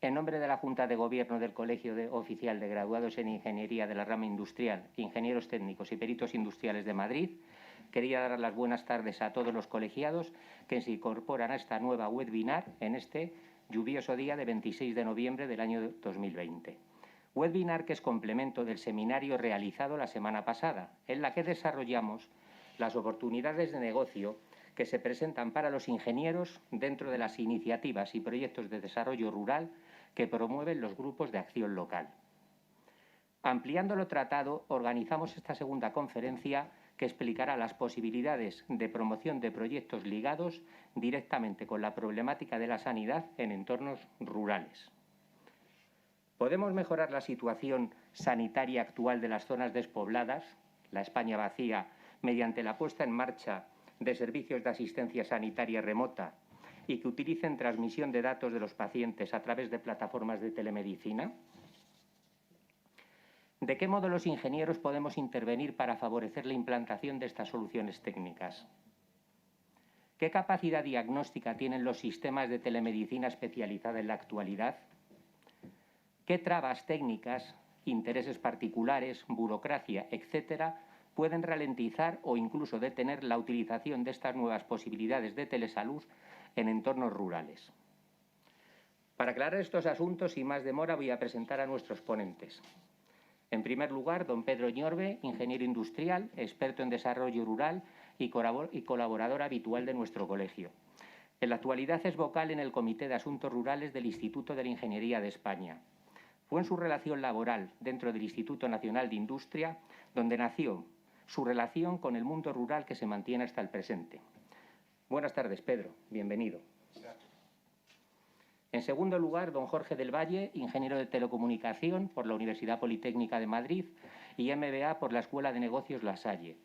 En nombre de la Junta de Gobierno del Colegio Oficial de Graduados en Ingeniería de la Rama Industrial, Ingenieros Técnicos y Peritos Industriales de Madrid, quería dar las buenas tardes a todos los colegiados que se incorporan a esta nueva webinar en este lluvioso día de 26 de noviembre del año 2020. Webinar que es complemento del seminario realizado la semana pasada, en la que desarrollamos las oportunidades de negocio que se presentan para los ingenieros dentro de las iniciativas y proyectos de desarrollo rural que promueven los grupos de acción local. Ampliando lo tratado, organizamos esta segunda conferencia que explicará las posibilidades de promoción de proyectos ligados directamente con la problemática de la sanidad en entornos rurales. ¿Podemos mejorar la situación sanitaria actual de las zonas despobladas, la España vacía, mediante la puesta en marcha de servicios de asistencia sanitaria remota y que utilicen transmisión de datos de los pacientes a través de plataformas de telemedicina? ¿De qué modo los ingenieros podemos intervenir para favorecer la implantación de estas soluciones técnicas? ¿Qué capacidad diagnóstica tienen los sistemas de telemedicina especializada en la actualidad? ¿Qué trabas técnicas, intereses particulares, burocracia, etcétera, pueden ralentizar o incluso detener la utilización de estas nuevas posibilidades de telesalud en entornos rurales? Para aclarar estos asuntos, sin más demora, voy a presentar a nuestros ponentes. En primer lugar, don Pedro Ñorbe, ingeniero industrial, experto en desarrollo rural y colaborador habitual de nuestro colegio. En la actualidad es vocal en el Comité de Asuntos Rurales del Instituto de la Ingeniería de España. Fue en su relación laboral dentro del Instituto Nacional de Industria donde nació su relación con el mundo rural que se mantiene hasta el presente. Buenas tardes, Pedro. Bienvenido. En segundo lugar, don Jorge del Valle, ingeniero de telecomunicación por la Universidad Politécnica de Madrid y MBA por la Escuela de Negocios La Salle.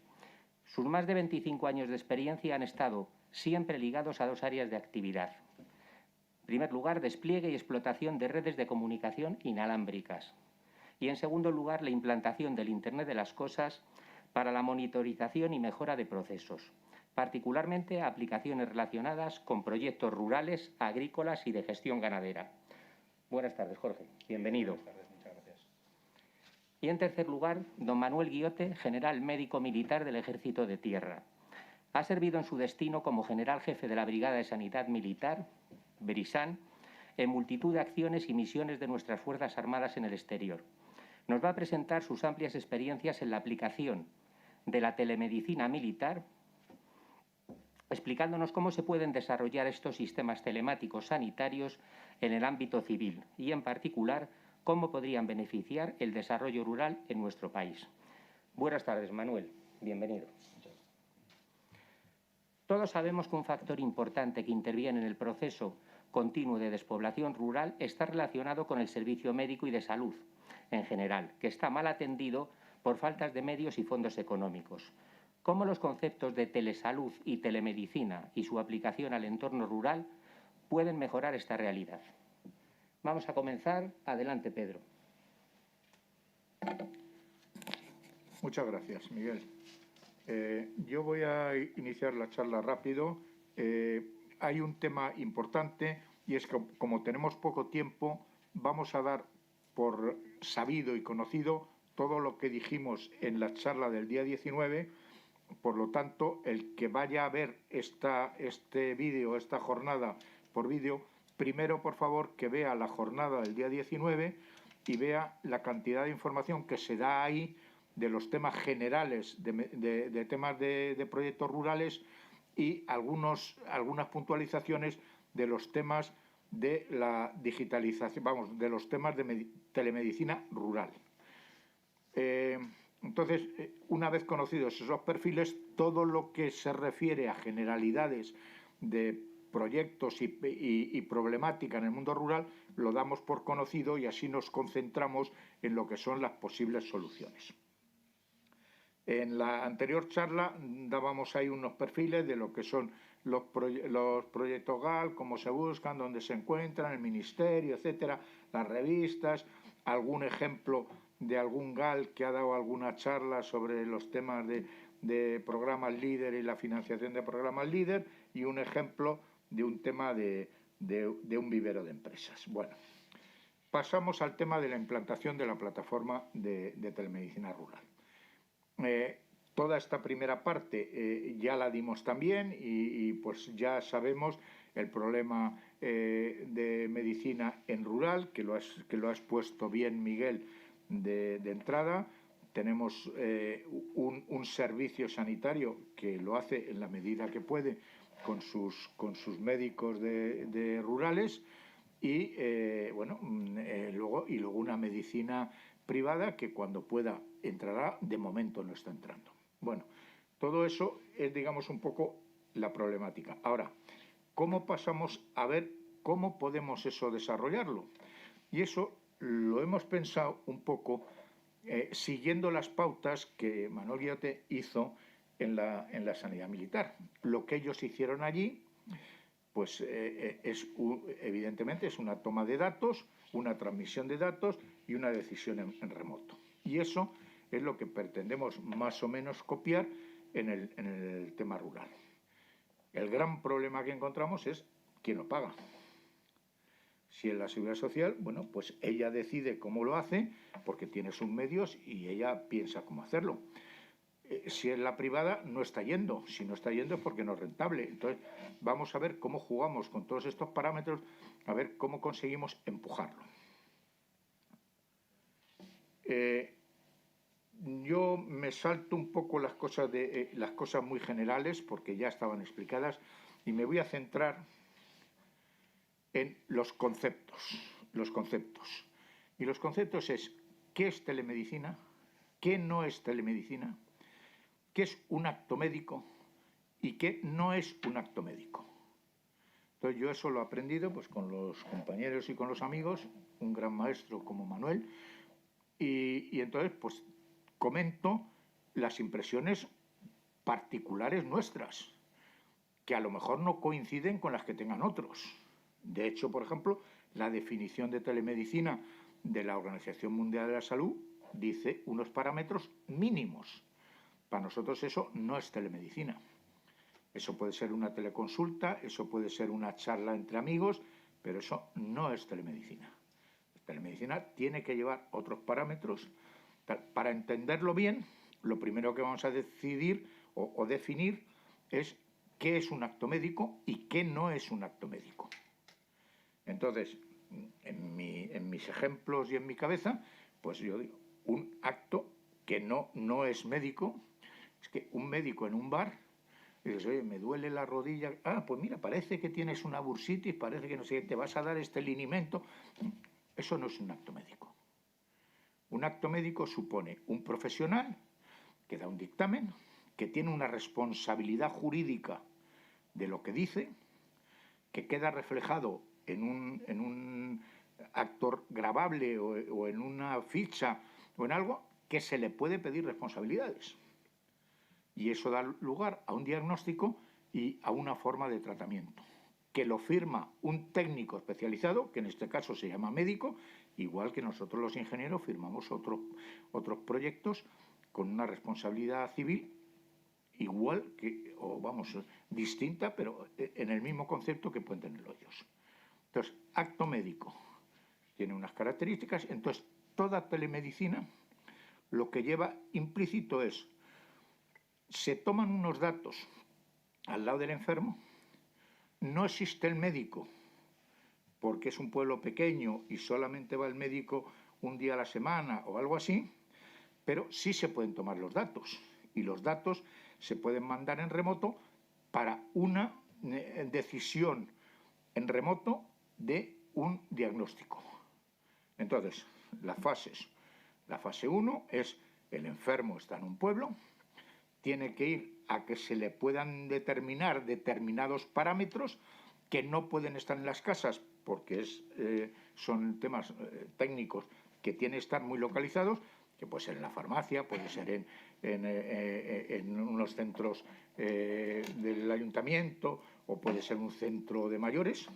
Sus más de 25 años de experiencia han estado siempre ligados a dos áreas de actividad. En primer lugar, despliegue y explotación de redes de comunicación inalámbricas. Y en segundo lugar, la implantación del Internet de las Cosas para la monitorización y mejora de procesos, particularmente aplicaciones relacionadas con proyectos rurales, agrícolas y de gestión ganadera. Buenas tardes, Jorge. Bienvenido. Buenas tardes, muchas gracias. Y en tercer lugar, don Manuel Guillote, general médico militar del Ejército de Tierra. Ha servido en su destino como general jefe de la Brigada de Sanidad Militar, Berisán, en multitud de acciones y misiones de nuestras Fuerzas Armadas en el exterior. Nos va a presentar sus amplias experiencias en la aplicación de la telemedicina militar, explicándonos cómo se pueden desarrollar estos sistemas telemáticos sanitarios en el ámbito civil y, en particular, cómo podrían beneficiar el desarrollo rural en nuestro país. Buenas tardes, Manuel. Bienvenido. Todos sabemos que un factor importante que interviene en el proceso continuo de despoblación rural está relacionado con el servicio médico y de salud en general, que está mal atendido por faltas de medios y fondos económicos. ¿Cómo los conceptos de telesalud y telemedicina y su aplicación al entorno rural pueden mejorar esta realidad? Vamos a comenzar. Adelante, Pedro. Muchas gracias, Miguel. Yo voy a iniciar la charla rápido. Hay un tema importante y es que, como tenemos poco tiempo, vamos a dar por sabido y conocido todo lo que dijimos en la charla del día 19. Por lo tanto, el que vaya a ver este vídeo, esta jornada por vídeo, primero, por favor, que vea la jornada del día 19 y vea la cantidad de información que se da ahí de los temas generales, de temas de proyectos rurales y algunas puntualizaciones de los temas de la digitalización, de los temas de telemedicina rural. Entonces, una vez conocidos esos perfiles, todo lo que se refiere a generalidades de proyectos y problemática en el mundo rural lo damos por conocido y así nos concentramos en lo que son las posibles soluciones. En la anterior charla dábamos ahí unos perfiles de lo que son los proyectos GAL, cómo se buscan, dónde se encuentran, el ministerio, etcétera, las revistas, algún ejemplo de algún GAL que ha dado alguna charla sobre los temas de programas líder y la financiación de programas líder y un ejemplo de un tema de un vivero de empresas. Bueno, pasamos al tema de la implantación de la plataforma de telemedicina rural. Toda esta primera parte ya la dimos también y pues ya sabemos el problema de medicina en rural, que lo has puesto bien, Miguel, de entrada. Tenemos un servicio sanitario que lo hace en la medida que puede con sus médicos de rurales y luego una medicina privada que cuando pueda entrará, de momento no está entrando. Bueno, todo eso es, digamos, un poco la problemática. Ahora, ¿cómo pasamos a ver cómo podemos eso desarrollarlo? Y eso lo hemos pensado un poco siguiendo las pautas que Manuel Guillote hizo en la sanidad militar. Lo que ellos hicieron allí, pues evidentemente es una toma de datos, una transmisión de datos y una decisión en remoto. Y eso es lo que pretendemos más o menos copiar en el tema rural. El gran problema que encontramos es quién lo paga. Si es la Seguridad Social, bueno, pues ella decide cómo lo hace porque tiene sus medios y ella piensa cómo hacerlo. Si es la privada, no está yendo. Si no está yendo es porque no es rentable. Entonces, vamos a ver cómo jugamos con todos estos parámetros, a ver cómo conseguimos empujarlo. Yo me salto un poco las cosas muy generales porque ya estaban explicadas y me voy a centrar en los conceptos. Y los conceptos es qué es telemedicina, qué no es telemedicina, qué es un acto médico y qué no es un acto médico. Entonces yo eso lo he aprendido pues con los compañeros y con los amigos, un gran maestro como Manuel, y entonces pues comento las impresiones particulares nuestras, que a lo mejor no coinciden con las que tengan otros. De hecho, por ejemplo, la definición de telemedicina de la Organización Mundial de la Salud dice unos parámetros mínimos. Para nosotros eso no es telemedicina. Eso puede ser una teleconsulta, eso puede ser una charla entre amigos, pero eso no es telemedicina. La telemedicina tiene que llevar otros parámetros. Para entenderlo bien, lo primero que vamos a decidir o definir es qué es un acto médico y qué no es un acto médico. Entonces, en mis ejemplos y en mi cabeza, pues yo digo, un acto que no es médico, es que un médico en un bar, dices, oye, me duele la rodilla, pues mira, parece que tienes una bursitis, parece que no sé, te vas a dar este linimento. Eso no es un acto médico. Un acto médico supone un profesional que da un dictamen, que tiene una responsabilidad jurídica de lo que dice, que queda reflejado en un acto grabable o en una ficha o en algo, que se le puede pedir responsabilidades. Y eso da lugar a un diagnóstico y a una forma de tratamiento, que lo firma un técnico especializado, que en este caso se llama médico, igual que nosotros los ingenieros firmamos otros proyectos con una responsabilidad civil igual que, distinta, pero en el mismo concepto que pueden tenerlo ellos. Entonces, acto médico tiene unas características. Entonces, toda telemedicina lo que lleva implícito es, se toman unos datos al lado del enfermo, no existe el médico, porque es un pueblo pequeño y solamente va el médico un día a la semana o algo así, pero sí se pueden tomar los datos, y los datos se pueden mandar en remoto para una decisión en remoto de un diagnóstico. Entonces, las fases. La fase 1 es el enfermo está en un pueblo, tiene que ir a que se le puedan determinar determinados parámetros que no pueden estar en las casas porque son temas técnicos que tienen que estar muy localizados, que puede ser en la farmacia, puede ser en unos centros del ayuntamiento o puede ser un centro de mayores,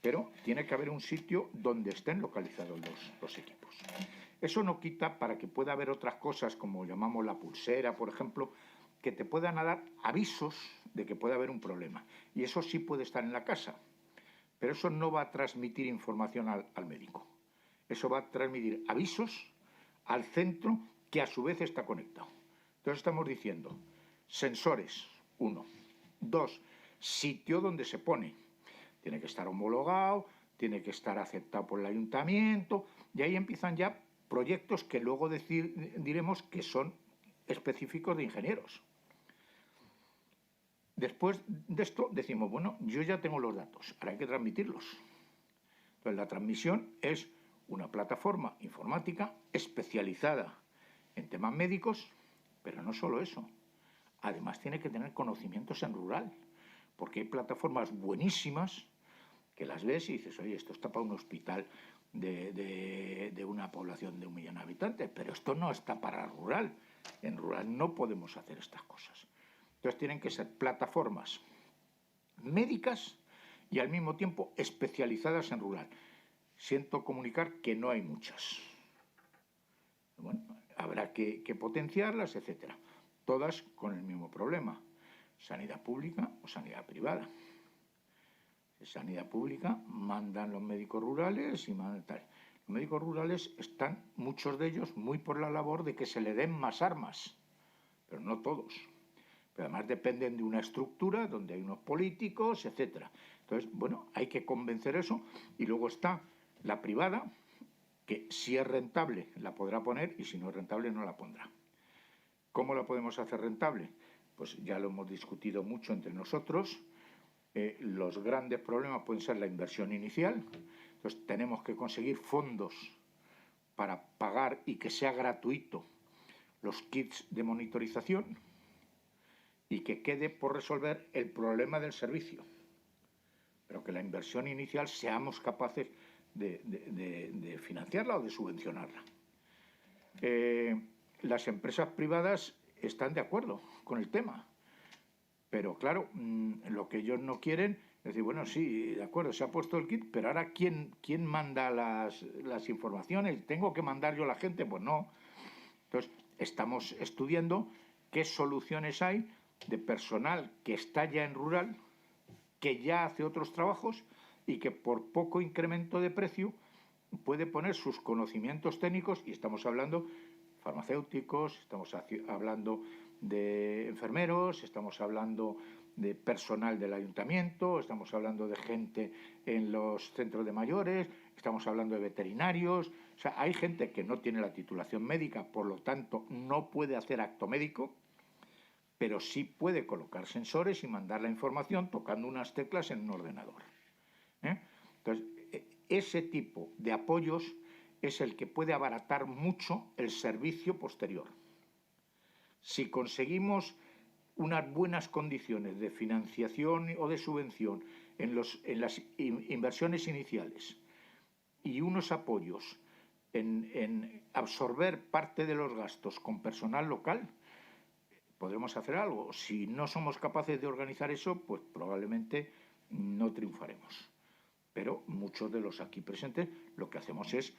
pero tiene que haber un sitio donde estén localizados los equipos. Eso no quita para que pueda haber otras cosas, como llamamos la pulsera, por ejemplo, que te puedan dar avisos de que puede haber un problema. Y eso sí puede estar en la casa. pero eso no va a transmitir información al médico. Eso va a transmitir avisos al centro que a su vez está conectado. Entonces estamos diciendo sensores, 1. 2, sitio donde se pone. Tiene que estar homologado, tiene que estar aceptado por el ayuntamiento, y ahí empiezan ya proyectos que luego diremos que son específicos de ingenieros. Después de esto decimos, bueno, yo ya tengo los datos, ahora hay que transmitirlos. Entonces la transmisión es una plataforma informática especializada en temas médicos, pero no solo eso. Además tiene que tener conocimientos en rural, porque hay plataformas buenísimas que las ves y dices, oye, esto está para un hospital de una población de 1 millón de habitantes, pero esto no está para rural. En rural no podemos hacer estas cosas. Entonces tienen que ser plataformas médicas y al mismo tiempo especializadas en rural. Siento comunicar que no hay muchas. Bueno, habrá que potenciarlas, etcétera. Todas con el mismo problema. Sanidad pública o sanidad privada. En sanidad pública mandan los médicos rurales y mandan tal. Los médicos rurales están, muchos de ellos, muy por la labor de que se le den más armas, pero no todos. Pero además dependen de una estructura donde hay unos políticos, etcétera. Entonces, bueno, hay que convencer eso. Y luego está la privada, que si es rentable la podrá poner y si no es rentable no la pondrá. ¿Cómo la podemos hacer rentable? Pues ya lo hemos discutido mucho entre nosotros. Los grandes problemas pueden ser la inversión inicial. Entonces tenemos que conseguir fondos para pagar y que sea gratuito los kits de monitorización y que quede por resolver el problema del servicio. Pero que la inversión inicial seamos capaces de financiarla o de subvencionarla. Las empresas privadas están de acuerdo con el tema. Pero claro, lo que ellos no quieren es decir, bueno, sí, de acuerdo, se ha puesto el kit, pero ahora ¿quién manda las informaciones? ¿Tengo que mandar yo a la gente? Pues no. Entonces, estamos estudiando qué soluciones hay de personal que está ya en rural, que ya hace otros trabajos y que por poco incremento de precio puede poner sus conocimientos técnicos, y estamos hablando farmacéuticos, estamos hablando de enfermeros, estamos hablando de personal del ayuntamiento, estamos hablando de gente en los centros de mayores, estamos hablando de veterinarios. O sea, hay gente que no tiene la titulación médica, por lo tanto no puede hacer acto médico, pero sí puede colocar sensores y mandar la información tocando unas teclas en un ordenador. Entonces, ese tipo de apoyos es el que puede abaratar mucho el servicio posterior. Si conseguimos unas buenas condiciones de financiación o de subvención en las inversiones iniciales y unos apoyos en absorber parte de los gastos con personal local, podremos hacer algo. Si no somos capaces de organizar eso, pues probablemente no triunfaremos. Pero muchos de los aquí presentes lo que hacemos es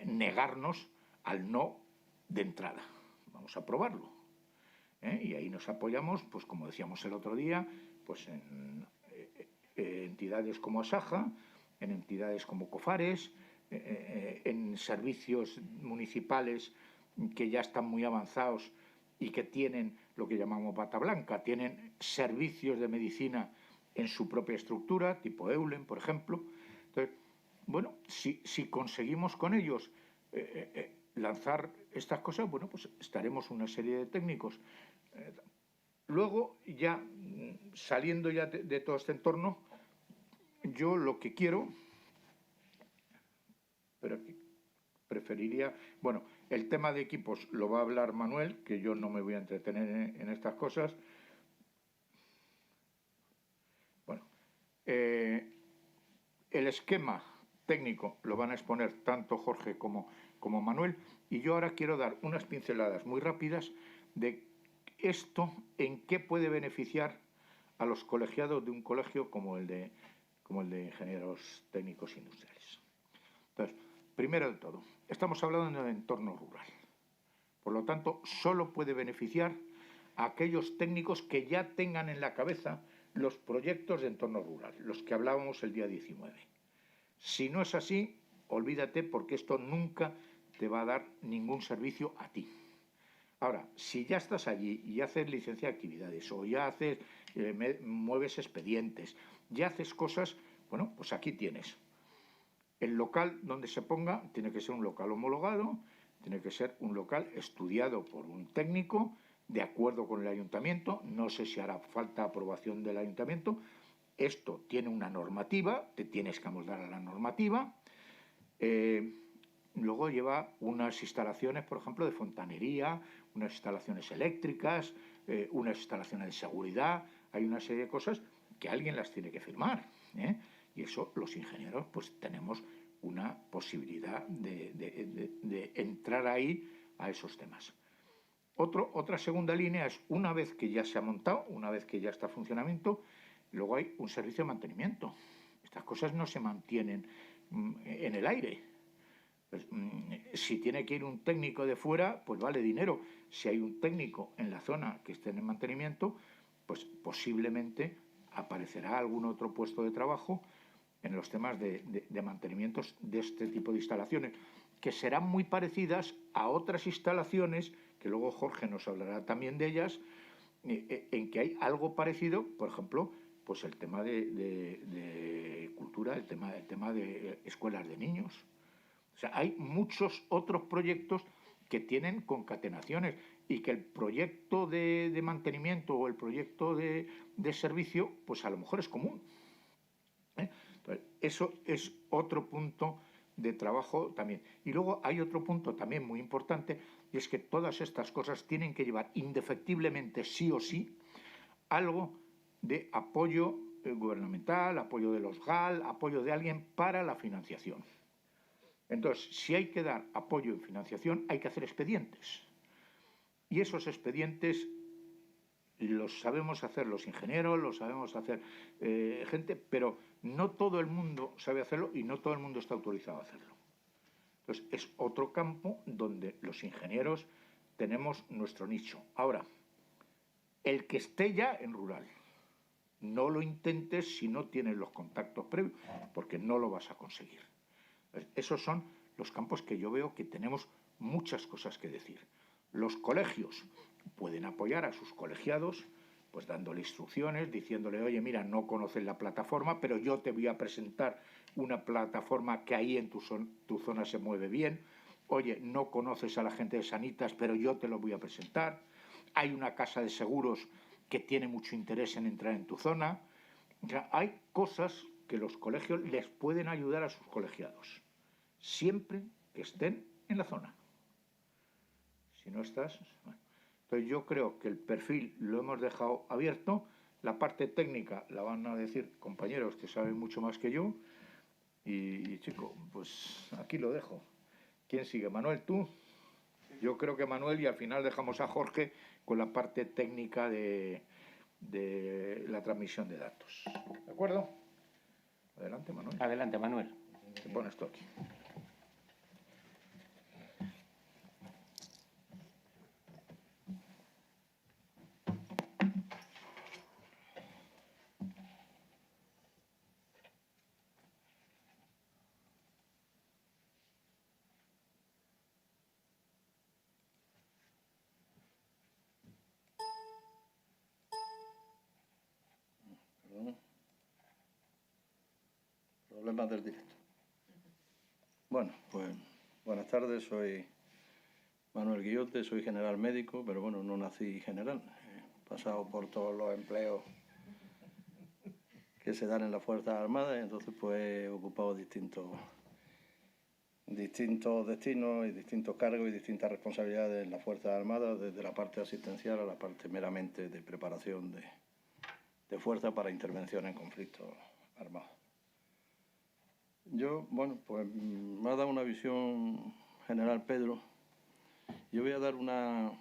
negarnos al no de entrada. Vamos a probarlo. Y ahí nos apoyamos, pues como decíamos el otro día, pues en entidades como Asaja, en entidades como Cofares, en servicios municipales que ya están muy avanzados y que tienen lo que llamamos bata blanca, tienen servicios de medicina en su propia estructura, tipo Eulen, por ejemplo. Entonces, bueno, si conseguimos con ellos lanzar estas cosas, bueno, pues estaremos una serie de técnicos. Luego, ya saliendo ya de todo este entorno, yo lo que quiero, pero preferiría, bueno, el tema de equipos lo va a hablar Manuel, que yo no me voy a entretener en estas cosas. Bueno, el esquema técnico lo van a exponer tanto Jorge como Manuel, y yo ahora quiero dar unas pinceladas muy rápidas de esto en qué puede beneficiar a los colegiados de un colegio como el de ingenieros técnicos industriales. Entonces, primero de todo, estamos hablando de un entorno rural. Por lo tanto, solo puede beneficiar a aquellos técnicos que ya tengan en la cabeza los proyectos de entorno rural, los que hablábamos el día 19. Si no es así, olvídate, porque esto nunca te va a dar ningún servicio a ti. Ahora, si ya estás allí y haces licencia de actividades o ya haces, mueves expedientes, ya haces cosas, bueno, pues aquí tienes. El local donde se ponga tiene que ser un local homologado, tiene que ser un local estudiado por un técnico, de acuerdo con el ayuntamiento. No sé si hará falta aprobación del ayuntamiento. Esto tiene una normativa, te tienes que amoldar a la normativa. Luego lleva unas instalaciones, por ejemplo, de fontanería, unas instalaciones eléctricas, unas instalaciones de seguridad. Hay una serie de cosas que alguien las tiene que firmar, ¿eh? Y eso los ingenieros pues tenemos una posibilidad de entrar ahí a esos temas. Otra segunda línea es, una vez que ya se ha montado, una vez que ya está en funcionamiento, luego hay un servicio de mantenimiento. Estas cosas no se mantienen en el aire. Pues, si tiene que ir un técnico de fuera, pues vale dinero. Si hay un técnico en la zona que esté en mantenimiento, pues posiblemente aparecerá algún otro puesto de trabajo en los temas de mantenimientos de este tipo de instalaciones, que serán muy parecidas a otras instalaciones, que luego Jorge nos hablará también de ellas, en que hay algo parecido, por ejemplo, pues el tema de cultura, el tema de escuelas de niños. O sea, hay muchos otros proyectos que tienen concatenaciones y que el proyecto de mantenimiento o el proyecto de servicio, pues a lo mejor es común. Entonces, eso es otro punto de trabajo también. Y luego hay otro punto también muy importante, y es que todas estas cosas tienen que llevar indefectiblemente, sí o sí, algo de apoyo gubernamental, apoyo de los GAL, apoyo de alguien para la financiación. Entonces, si hay que dar apoyo en financiación, hay que hacer expedientes. Y esos expedientes los sabemos hacer los ingenieros, los sabemos hacer gente, pero no todo el mundo sabe hacerlo y no todo el mundo está autorizado a hacerlo. Entonces, es otro campo donde los ingenieros tenemos nuestro nicho. Ahora, el que esté ya en rural, no lo intentes si no tienes los contactos previos, porque no lo vas a conseguir. Esos son los campos que yo veo que tenemos muchas cosas que decir. Los colegios pueden apoyar a sus colegiados, pues dándole instrucciones, diciéndole, oye, mira, no conoces la plataforma, pero yo te voy a presentar una plataforma que ahí en tu zona se mueve bien. Oye, no conoces a la gente de Sanitas, pero yo te lo voy a presentar. Hay una casa de seguros que tiene mucho interés en entrar en tu zona. O sea, hay cosas que los colegios les pueden ayudar a sus colegiados, siempre que estén en la zona. Si no estás... Bueno. Entonces yo creo que el perfil lo hemos dejado abierto. La parte técnica la van a decir compañeros que saben mucho más que yo. Y chico, pues aquí lo dejo. ¿Quién sigue? Manuel, ¿tú? Yo creo que Manuel, y al final dejamos a Jorge con la parte técnica de la transmisión de datos. ¿De acuerdo? Adelante, Manuel. Adelante, Manuel. Te pones tú aquí. Problemas del directo. Bueno, pues buenas tardes, soy Manuel Guillote, soy general médico, pero bueno, no nací general. He pasado por todos los empleos que se dan en las Fuerzas Armadas, y entonces pues he ocupado distintos destinos y distintos cargos y distintas responsabilidades en las Fuerzas Armadas, desde la parte asistencial a la parte meramente de preparación de fuerza para intervención en conflictos armados. Yo, bueno, pues me ha dado una visión general Pedro. Yo voy a dar una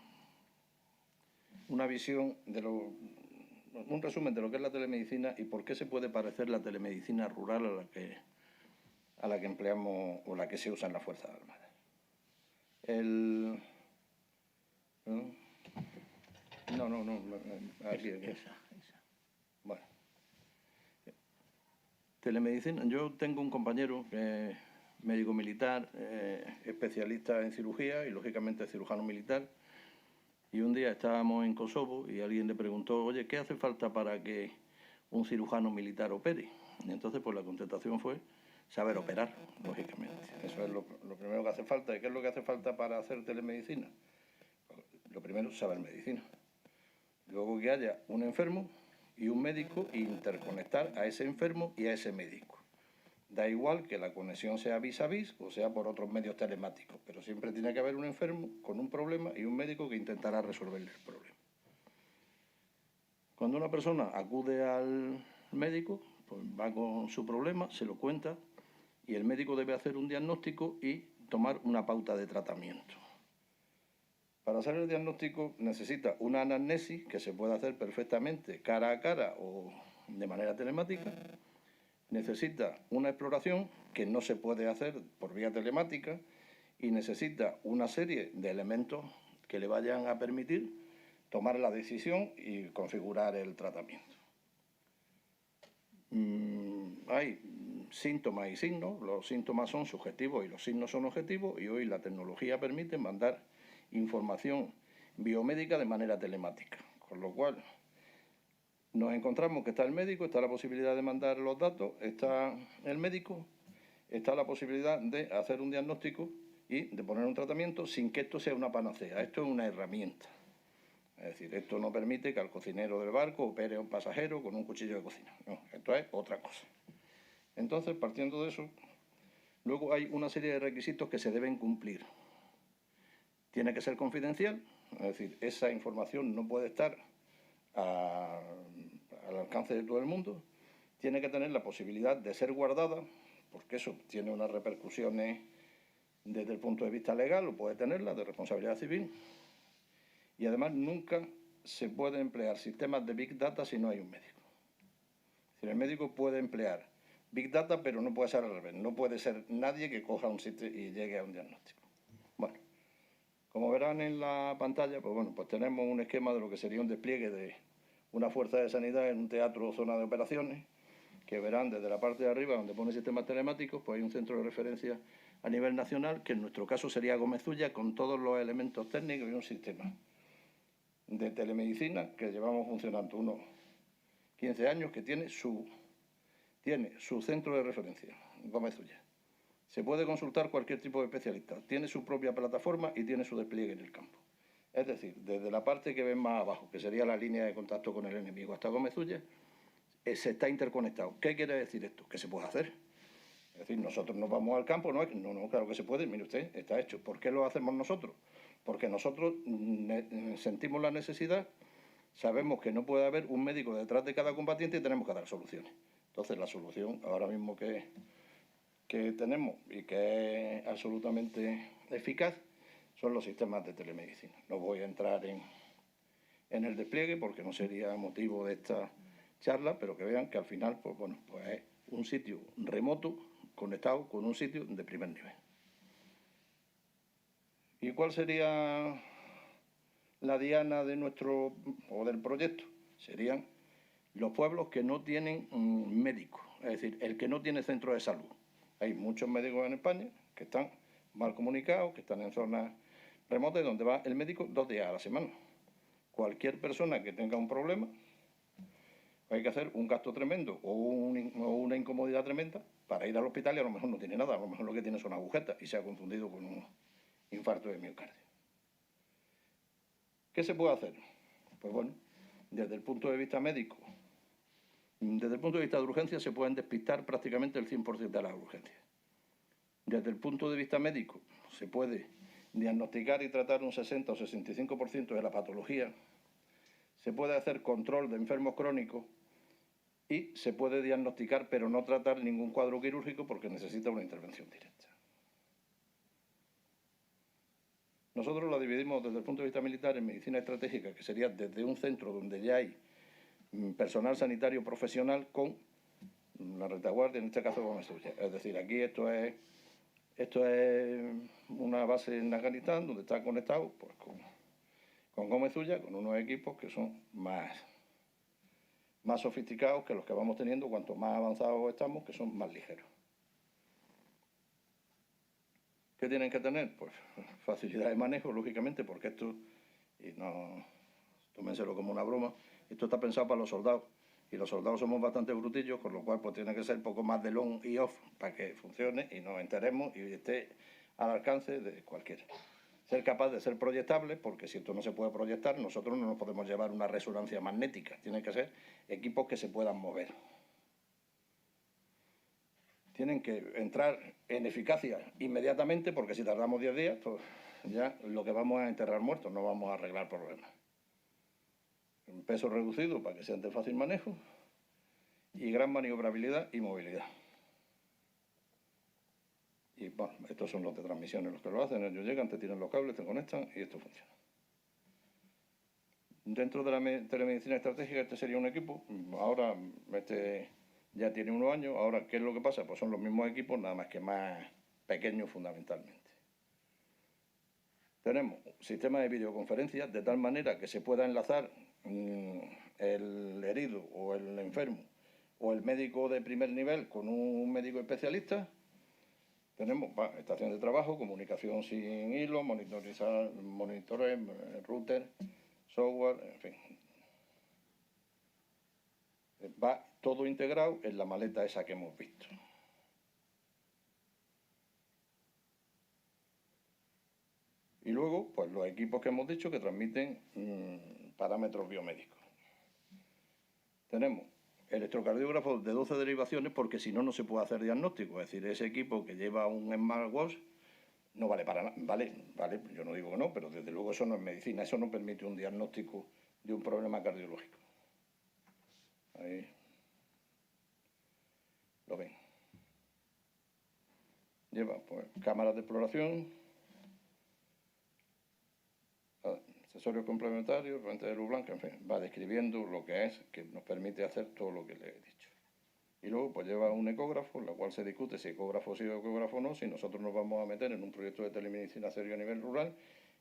visión un resumen de lo que es la telemedicina y por qué se puede parecer la telemedicina rural a la que empleamos o la que se usa en las Fuerzas Armadas. No, aquí. Esa. Bueno, Telemedicina. Yo tengo un compañero que es médico militar, especialista en cirugía y, lógicamente, cirujano militar. Y un día estábamos en Kosovo y alguien le preguntó, oye, ¿qué hace falta para que un cirujano militar opere? Y entonces, pues la contestación fue saber operar, lógicamente. Eso es lo primero que hace falta. ¿Y qué es lo que hace falta para hacer telemedicina? Lo primero, saber medicina. Luego que haya un enfermo y un médico e interconectar a ese enfermo y a ese médico. Da igual que la conexión sea vis a vis o sea por otros medios telemáticos, pero siempre tiene que haber un enfermo con un problema y un médico que intentará resolverle el problema. Cuando una persona acude al médico, pues va con su problema, se lo cuenta y el médico debe hacer un diagnóstico y tomar una pauta de tratamiento. Para hacer el diagnóstico necesita una anamnesis que se puede hacer perfectamente cara a cara o de manera telemática. Necesita una exploración que no se puede hacer por vía telemática y necesita una serie de elementos que le vayan a permitir tomar la decisión y configurar el tratamiento. Hay síntomas y signos, los síntomas son subjetivos y los signos son objetivos, y hoy la tecnología permite mandar información biomédica de manera telemática, con lo cual nos encontramos que está el médico, está la posibilidad de mandar los datos, está el médico, está la posibilidad de hacer un diagnóstico y de poner un tratamiento sin que esto sea una panacea. Esto es una herramienta. Es decir, esto no permite que al cocinero del barco opere a un pasajero con un cuchillo de cocina. No, esto es otra cosa. Entonces, partiendo de eso, luego hay una serie de requisitos que se deben cumplir. Tiene que ser confidencial, es decir, esa información no puede estar al alcance de todo el mundo. Tiene que tener la posibilidad de ser guardada, porque eso tiene unas repercusiones desde el punto de vista legal, o puede tenerla, de responsabilidad civil. Y además nunca se puede emplear sistemas de Big Data si no hay un médico. Es decir, el médico puede emplear Big Data, pero no puede ser al revés. No puede ser nadie que coja un sitio y llegue a un diagnóstico. Bueno, como verán en la pantalla, pues tenemos un esquema de lo que sería un despliegue de una fuerza de sanidad en un teatro o zona de operaciones, que verán desde la parte de arriba, donde pone sistemas telemáticos, pues hay un centro de referencia a nivel nacional, que en nuestro caso sería Gómez Ulla, con todos los elementos técnicos y un sistema de telemedicina que llevamos funcionando unos 15 años, que tiene su centro de referencia, Gómez Ulla. Se puede consultar cualquier tipo de especialista, tiene su propia plataforma y tiene su despliegue en el campo. Es decir, desde la parte que ven más abajo, que sería la línea de contacto con el enemigo, hasta Gómez Ulla, se está interconectado. ¿Qué quiere decir esto? Que se puede hacer. Es decir, nosotros nos vamos al campo, no, claro que se puede, mire usted, está hecho. ¿Por qué lo hacemos nosotros? Porque nosotros sentimos la necesidad, sabemos que no puede haber un médico detrás de cada combatiente y tenemos que dar soluciones. Entonces, la solución ahora mismo que tenemos y que es absolutamente eficaz son los sistemas de telemedicina. No voy a entrar en el despliegue porque no sería motivo de esta charla, pero que vean que al final pues es un sitio remoto conectado con un sitio de primer nivel. ¿Y cuál sería la diana de nuestro o del proyecto? Serían los pueblos que no tienen médico, es decir, el que no tiene centro de salud. Hay muchos médicos en España que están mal comunicados, que están en zonas remotas donde va el médico 2 días a la semana. Cualquier persona que tenga un problema, hay que hacer un gasto tremendo o una incomodidad tremenda para ir al hospital y a lo mejor no tiene nada, a lo mejor lo que tiene son agujetas y se ha confundido con un infarto de miocardio. ¿Qué se puede hacer? Pues bueno, desde el punto de vista médico, desde el punto de vista de urgencia se pueden despistar prácticamente el 100% de las urgencias. Desde el punto de vista médico se puede diagnosticar y tratar un 60 o 65% de la patología, se puede hacer control de enfermos crónicos y se puede diagnosticar pero no tratar ningún cuadro quirúrgico porque necesita una intervención directa. Nosotros la dividimos desde el punto de vista militar en medicina estratégica, que sería desde un centro donde ya hay personal sanitario profesional con la retaguardia, en este caso Gómez Ulla. Es decir, aquí esto es una base en Afganistán donde está conectado pues, con Gómez Ulla, con unos equipos que son más más sofisticados que los que vamos teniendo cuanto más avanzados estamos, que son más ligeros. ¿Qué tienen que tener? Pues facilidad de manejo, lógicamente, porque esto, y no tómenselo como una broma, esto está pensado para los soldados. Y los soldados somos bastante brutillos, con lo cual pues tiene que ser un poco más de on y off para que funcione y nos enteremos y esté al alcance de cualquiera. Ser capaz de ser proyectable, porque si esto no se puede proyectar, nosotros no nos podemos llevar una resonancia magnética. Tienen que ser equipos que se puedan mover. Tienen que entrar en eficacia inmediatamente, porque si tardamos 10 días, pues ya lo que vamos a enterrar muertos, no vamos a arreglar problemas. Un peso reducido para que sean de fácil manejo y gran maniobrabilidad y movilidad. Y bueno, estos son los de transmisiones los que lo hacen, ellos llegan, te tiran los cables, te conectan y esto funciona. Dentro de la telemedicina estratégica este sería un equipo, ahora este ya tiene unos años, ahora ¿qué es lo que pasa? Pues son los mismos equipos, nada más que más pequeños fundamentalmente. Tenemos sistemas de videoconferencia de tal manera que se pueda enlazar el herido o el enfermo o el médico de primer nivel con un médico especialista. Tenemos estación de trabajo, comunicación sin hilo, monitores, router, software, en fin. Va todo integrado en la maleta esa que hemos visto. Y luego, pues los equipos que hemos dicho que transmiten parámetros biomédicos. Tenemos electrocardiógrafos de 12 derivaciones porque si no, no se puede hacer diagnóstico. Es decir, ese equipo que lleva un smartwatch no vale para nada. Vale, yo no digo que no, pero desde luego eso no es medicina. Eso no permite un diagnóstico de un problema cardiológico. Ahí lo ven. Lleva pues cámaras de exploración, accesorios complementarios, lente de luz blanca, en fin, va describiendo lo que es, que nos permite hacer todo lo que le he dicho. Y luego pues lleva un ecógrafo, en la cual se discute si ecógrafo sí o ecógrafo no. Si nosotros nos vamos a meter en un proyecto de telemedicina serio a nivel rural,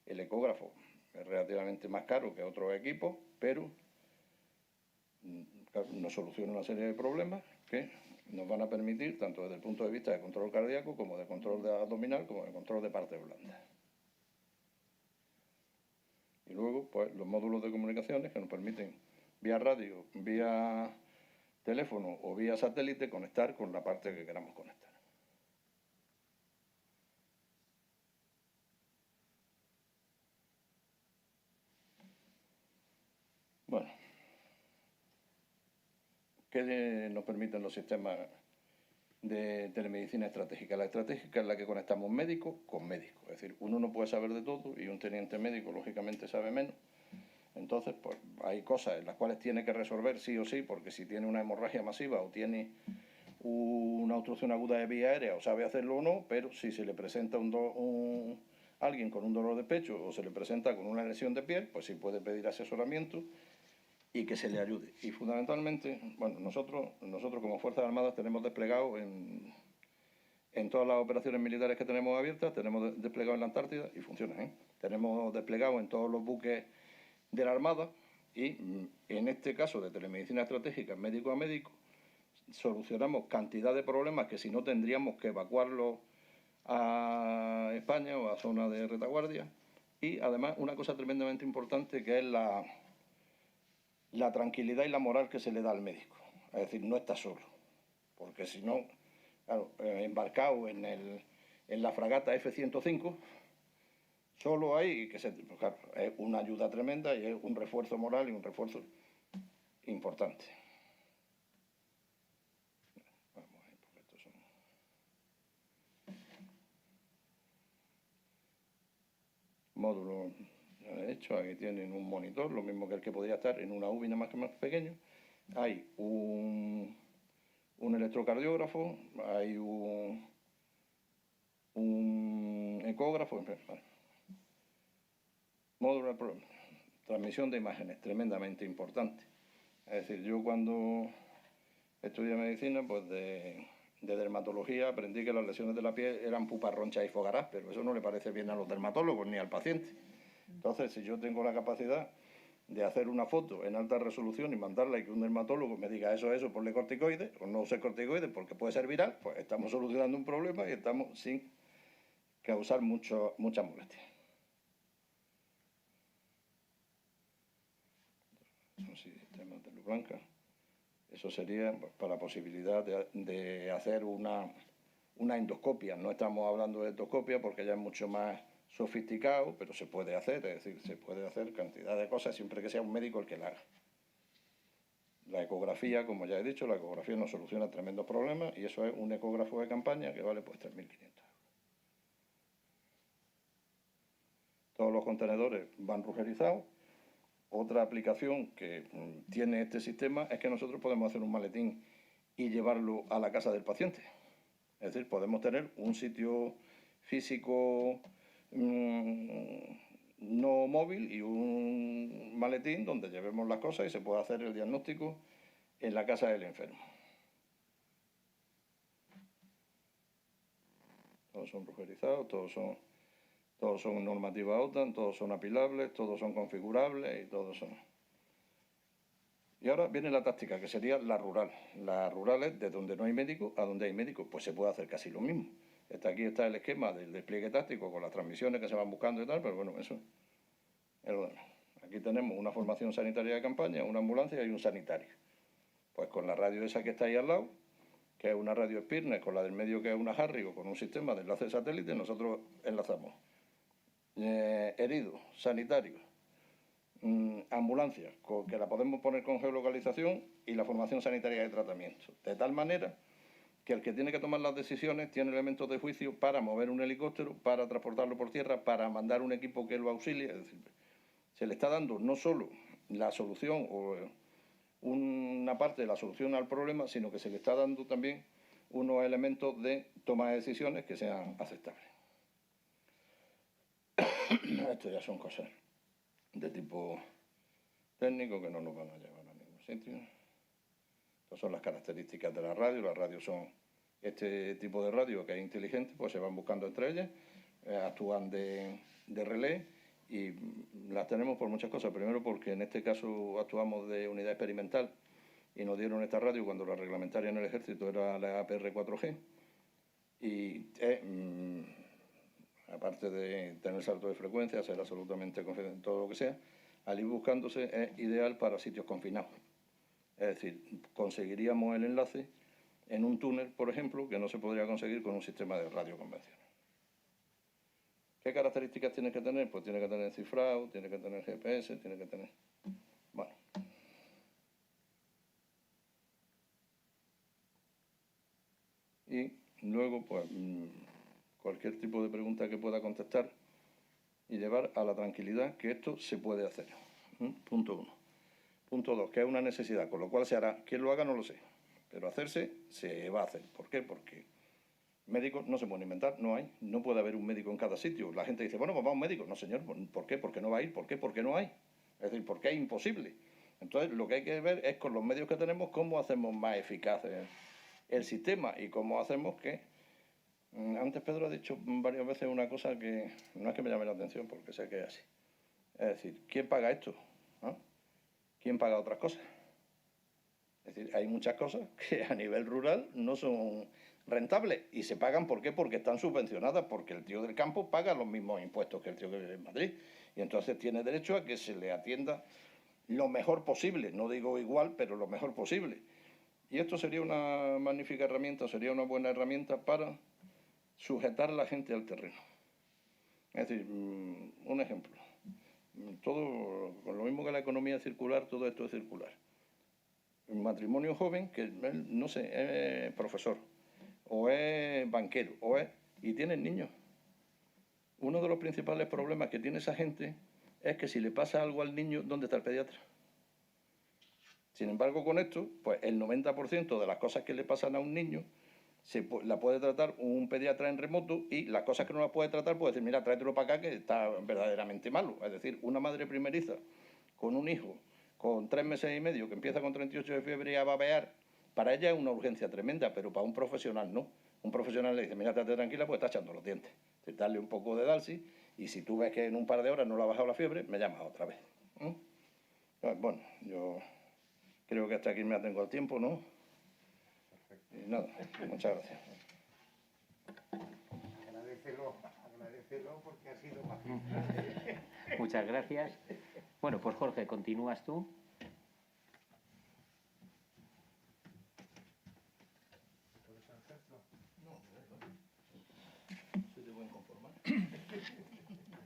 el ecógrafo es relativamente más caro que otros equipos, pero nos soluciona una serie de problemas que nos van a permitir, tanto desde el punto de vista de control cardíaco, como de control de abdominal, como de control de partes blandas. Y luego, pues, los módulos de comunicaciones que nos permiten, vía radio, vía teléfono o vía satélite, conectar con la parte que queramos conectar. Bueno, ¿qué nos permiten los sistemas de telemedicina estratégica? La estratégica es la que conectamos médico con médico. Es decir, uno no puede saber de todo y un teniente médico, lógicamente, sabe menos. Entonces, pues hay cosas en las cuales tiene que resolver sí o sí, porque si tiene una hemorragia masiva o tiene una obstrucción aguda de vía aérea o sabe hacerlo o no, pero si se le presenta alguien con un dolor de pecho o se le presenta con una lesión de piel, pues sí puede pedir asesoramiento y que se le ayude. Y fundamentalmente, bueno, nosotros como Fuerzas Armadas tenemos desplegado en todas las operaciones militares que tenemos abiertas, tenemos desplegado en la Antártida y funciona, ¿eh? Tenemos desplegado en todos los buques de la Armada y en este caso de telemedicina estratégica médico a médico solucionamos cantidad de problemas que si no tendríamos que evacuarlos a España o a zona de retaguardia. Y además una cosa tremendamente importante que es la tranquilidad y la moral que se le da al médico. Es decir, no está solo, porque si no, claro, embarcado en la fragata F-105, solo hay que pues claro, es una ayuda tremenda y es un refuerzo moral y un refuerzo importante. Vamos a ir, porque estos son módulos hechos. Aquí tienen un monitor, lo mismo que el que podría estar en una UBI, nada más que más pequeño. Hay un electrocardiógrafo, hay un ecógrafo, en fin, vale. Módulo de transmisión de imágenes, tremendamente importante. Es decir, yo cuando estudié medicina, pues de dermatología aprendí que las lesiones de la piel eran pupas, ronchas y fogarás, pero eso no le parece bien a los dermatólogos ni al paciente. Entonces, si yo tengo la capacidad de hacer una foto en alta resolución y mandarla y que un dermatólogo me diga eso, ponle corticoides, o no use corticoides porque puede ser viral, pues estamos solucionando un problema y estamos sin causar mucha molestia. Sí, temas de luz blanca. Eso sería para la posibilidad de hacer una endoscopia. No estamos hablando de endoscopia porque ya es mucho más sofisticado, pero se puede hacer, es decir, se puede hacer cantidad de cosas siempre que sea un médico el que la haga. La ecografía, como ya he dicho, la ecografía nos soluciona tremendos problemas y eso es un ecógrafo de campaña que vale pues 3.500 euros. Todos los contenedores van rugerizados. Otra aplicación que tiene este sistema es que nosotros podemos hacer un maletín y llevarlo a la casa del paciente. Es decir, podemos tener un sitio físico no móvil y un maletín donde llevemos las cosas y se puede hacer el diagnóstico en la casa del enfermo. Todos son rugerizados, todos son normativa OTAN, todos son apilables, todos son configurables y todos son... Y ahora viene la táctica, que sería la rural. La rural es de donde no hay médico a donde hay médico. Pues se puede hacer casi lo mismo. Aquí está el esquema del despliegue táctico con las transmisiones que se van buscando y tal, pero bueno, eso es lo demás. Aquí tenemos una formación sanitaria de campaña, una ambulancia y un sanitario. Pues con la radio esa que está ahí al lado, que es una radio Spirner, con la del medio que es una Harry o con un sistema de enlace satélite, nosotros enlazamos heridos, sanitarios, ambulancias, que la podemos poner con geolocalización y la formación sanitaria de tratamiento. De tal manera que el que tiene que tomar las decisiones tiene elementos de juicio para mover un helicóptero, para transportarlo por tierra, para mandar un equipo que lo auxilie. Es decir, se le está dando no solo la solución o una parte de la solución al problema, sino que se le está dando también unos elementos de toma de decisiones que sean aceptables. Esto ya son cosas de tipo técnico que no nos van a llevar a ningún sitio. Estas son las características de la radio. Las radios son este tipo de radio que es inteligente, pues se van buscando entre ellas, actúan de relé y las tenemos por muchas cosas. Primero porque en este caso actuamos de unidad experimental y nos dieron esta radio cuando la reglamentaria en el ejército era la APR 4G y aparte de tener salto de frecuencia, ser absolutamente confidencial, todo lo que sea, al ir buscándose es ideal para sitios confinados. Es decir, conseguiríamos el enlace en un túnel, por ejemplo, que no se podría conseguir con un sistema de radio convencional. ¿Qué características tiene que tener? Pues tiene que tener cifrado, tiene que tener GPS, tiene que tener... Bueno. Y luego, pues, cualquier tipo de pregunta que pueda contestar y llevar a la tranquilidad que esto se puede hacer. Punto 1. Punto 2, que es una necesidad, con lo cual se hará. ¿Quién lo haga? No lo sé. Pero hacerse, se va a hacer. ¿Por qué? Porque médicos no se pueden inventar, no hay. No puede haber un médico en cada sitio. La gente dice, bueno, pues va un médico. No, señor, ¿por qué? ¿Por qué no va a ir? ¿Por qué? Porque no hay. Es decir, porque es imposible. Entonces, lo que hay que ver es con los medios que tenemos cómo hacemos más eficaz el sistema y cómo hacemos que... Antes Pedro ha dicho varias veces una cosa que no es que me llame la atención porque sé que es así. Es decir, ¿quién paga esto? ¿Ah? ¿Quién paga otras cosas? Es decir, hay muchas cosas que a nivel rural no son rentables y se pagan, ¿por qué? Porque están subvencionadas, porque el tío del campo paga los mismos impuestos que el tío que vive en Madrid y entonces tiene derecho a que se le atienda lo mejor posible, no digo igual, pero lo mejor posible. Y esto sería una magnífica herramienta, sería una buena herramienta para sujetar a la gente al terreno. Es decir, un ejemplo. Todo, con lo mismo que la economía circular, todo esto es circular. Un matrimonio joven que, no sé, es profesor, o es banquero, y tienen niños. Uno de los principales problemas que tiene esa gente es que si le pasa algo al niño, ¿dónde está el pediatra? Sin embargo, con esto, pues el 90% de las cosas que le pasan a un niño la puede tratar un pediatra en remoto y las cosas que no las puede tratar puede decir, mira, tráetelo para acá que está verdaderamente malo. Es decir, una madre primeriza con un hijo con 3 meses y medio que empieza con 38 de fiebre y a babear, para ella es una urgencia tremenda, pero para un profesional no. Un profesional le dice, mira, estate tranquila, pues está echando los dientes. Darle un poco de Dalsi y si tú ves que en un par de horas no le ha bajado la fiebre, me llamas otra vez. Bueno, yo creo que hasta aquí me atengo al tiempo, ¿no? Y nada, muchas gracias. Agradecelo porque ha sido más. Muchas gracias. Bueno, pues Jorge, continúas tú.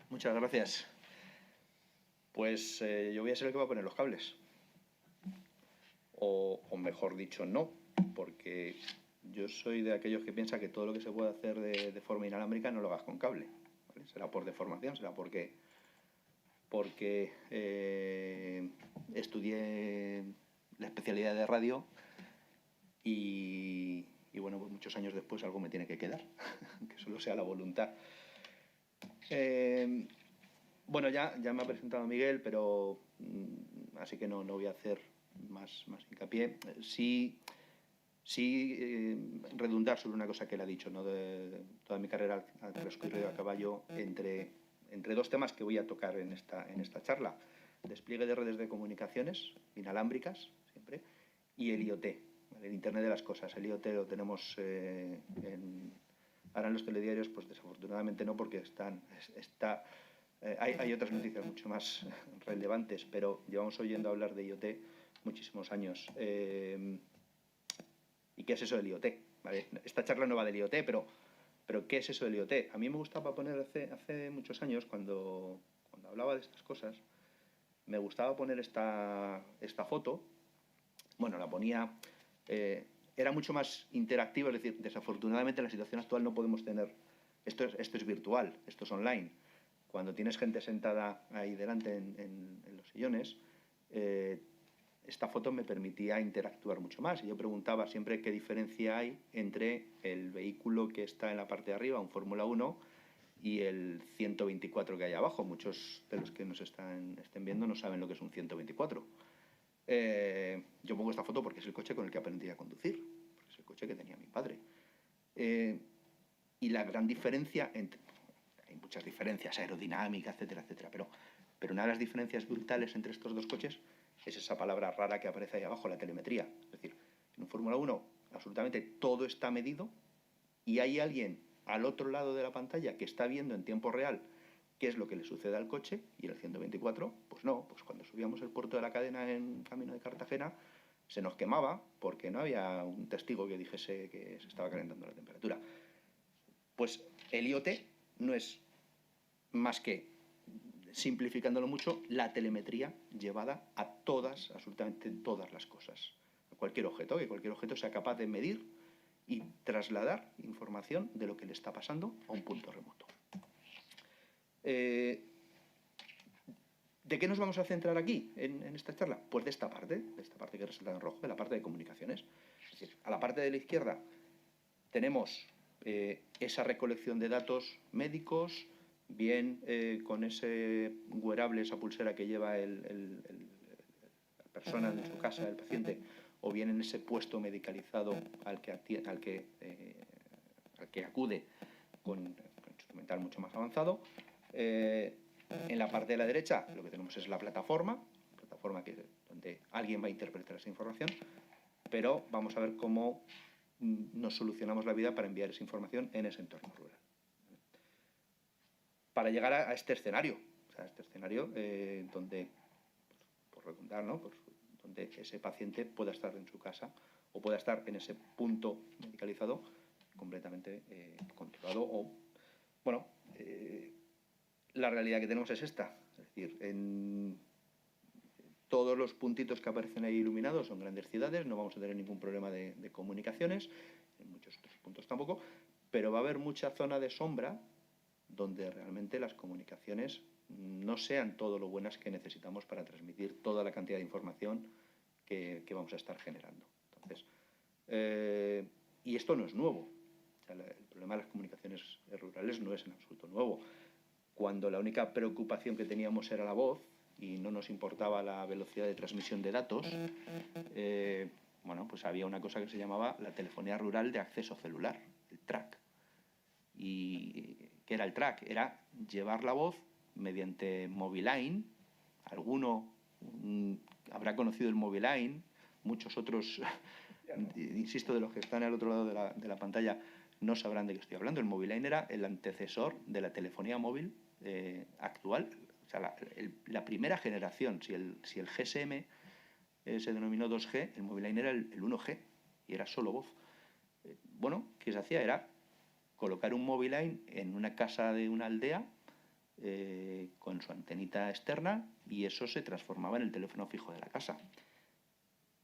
Muchas gracias. Pues yo voy a ser el que va a poner los cables. O mejor dicho, no, porque yo soy de aquellos que piensa que todo lo que se puede hacer de forma inalámbrica no lo hagas con cable, ¿vale? Será por deformación, será porque estudié la especialidad de radio y bueno, pues muchos años después algo me tiene que quedar, que solo sea la voluntad. Bueno, ya me ha presentado Miguel, pero así que no voy a hacer más hincapié. Sí redundar sobre una cosa que él ha dicho, ¿no? De toda mi carrera ha transcurrido a caballo entre dos temas que voy a tocar en esta charla: despliegue de redes de comunicaciones inalámbricas, siempre, y el IoT, ¿vale? El Internet de las cosas. El IoT lo tenemos ahora en los telediarios, pues desafortunadamente no, porque hay otras noticias mucho más relevantes, pero llevamos oyendo hablar de IoT muchísimos años. ¿Y qué es eso del IoT? ¿Vale? Esta charla no va del IoT, pero ¿qué es eso del IoT? A mí me gustaba poner hace muchos años, cuando hablaba de estas cosas, me gustaba poner esta foto. Bueno, la ponía... era mucho más interactivo, es decir, desafortunadamente en la situación actual no podemos tener... Esto es virtual, esto es online. Cuando tienes gente sentada ahí delante en los sillones, esta foto me permitía interactuar mucho más. Y yo preguntaba siempre qué diferencia hay entre el vehículo que está en la parte de arriba, un Fórmula 1, y el 124 que hay abajo. Muchos de los que nos estén viendo no saben lo que es un 124. Yo pongo esta foto porque es el coche con el que aprendí a conducir, porque es el coche que tenía mi padre. Y la gran diferencia hay muchas diferencias, aerodinámica, etcétera, etcétera, pero una de las diferencias brutales entre estos dos coches es esa palabra rara que aparece ahí abajo, la telemetría. Es decir, en un Fórmula 1 absolutamente todo está medido y hay alguien al otro lado de la pantalla que está viendo en tiempo real qué es lo que le sucede al coche, y el 124, pues no, pues cuando subíamos el puerto de la cadena en camino de Cartagena, se nos quemaba porque no había un testigo que dijese que se estaba calentando la temperatura. Pues el IoT no es más que, simplificándolo mucho, la telemetría llevada a absolutamente todas las cosas. A cualquier objeto, que cualquier objeto sea capaz de medir y trasladar información de lo que le está pasando a un punto remoto. ¿De qué nos vamos a centrar aquí en esta charla? Pues de esta parte que resalta en rojo, de la parte de comunicaciones. Es decir, a la parte de la izquierda tenemos esa recolección de datos médicos, bien con ese wearable, esa pulsera que lleva la persona en su casa, el paciente, o bien en ese puesto medicalizado al que acude con un instrumental mucho más avanzado. En la parte de la derecha lo que tenemos es la plataforma donde alguien va a interpretar esa información, pero vamos a ver cómo nos solucionamos la vida para enviar esa información en ese entorno rural. Para llegar a este escenario, donde, por redundar, ¿no? Donde ese paciente pueda estar en su casa o pueda estar en ese punto medicalizado completamente controlado. Bueno, la realidad que tenemos es esta, es decir, en todos los puntitos que aparecen ahí iluminados son grandes ciudades, no vamos a tener ningún problema de comunicaciones, en muchos otros puntos tampoco, pero va a haber mucha zona de sombra donde realmente las comunicaciones no sean todo lo buenas que necesitamos para transmitir toda la cantidad de información que vamos a estar generando. Entonces, y esto no es nuevo. O sea, el problema de las comunicaciones rurales no es en absoluto nuevo. Cuando la única preocupación que teníamos era la voz y no nos importaba la velocidad de transmisión de datos, bueno, pues había una cosa que se llamaba la telefonía rural de acceso celular, el TRAC. ¿Y qué era el TRAC? Era llevar la voz mediante Moviline, alguno habrá conocido el Moviline, muchos otros, insisto, de los que están al otro lado de la pantalla, no sabrán de qué estoy hablando. El Moviline era el antecesor de la telefonía móvil actual. O sea, la primera generación, si el GSM se denominó 2G, el Moviline era el 1G y era solo voz. Bueno, ¿qué se hacía? Era colocar un Moviline en una casa de una aldea con su antenita externa y eso se transformaba en el teléfono fijo de la casa.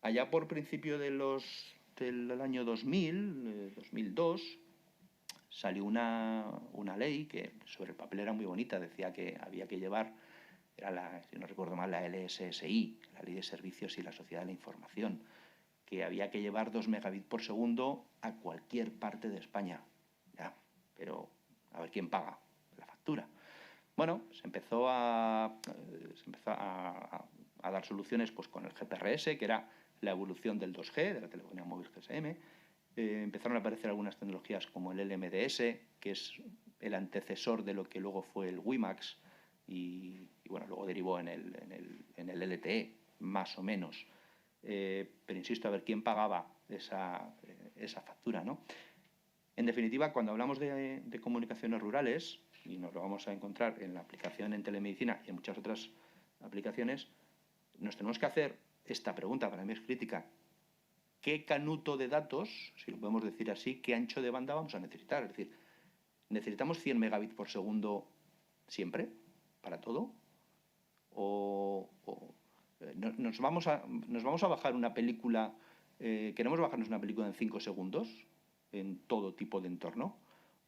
Allá por principio del año 2000, 2002, salió una ley que sobre el papel era muy bonita, decía que había que llevar, era si no recuerdo mal, la LSSI, la Ley de Servicios y la Sociedad de la Información, que había que llevar 2 megabits por segundo a cualquier parte de España. Ya, pero a ver quién paga la factura. Bueno, se empezó a dar soluciones pues, con el GPRS, que era la evolución del 2G, de la telefonía móvil GSM. Empezaron a aparecer algunas tecnologías como el LMDS, que es el antecesor de lo que luego fue el WiMAX y bueno, luego derivó en el LTE, más o menos. Pero insisto, a ver quién pagaba esa factura, ¿no? En definitiva, cuando hablamos de comunicaciones rurales, y nos lo vamos a encontrar en la aplicación en telemedicina y en muchas otras aplicaciones, nos tenemos que hacer esta pregunta, para mí es crítica. ¿Qué canuto de datos, si lo podemos decir así, qué ancho de banda vamos a necesitar? Es decir, ¿necesitamos 100 megabits por segundo siempre, para todo? ¿O nos vamos a bajar una película, queremos bajarnos una película en 5 segundos en todo tipo de entorno?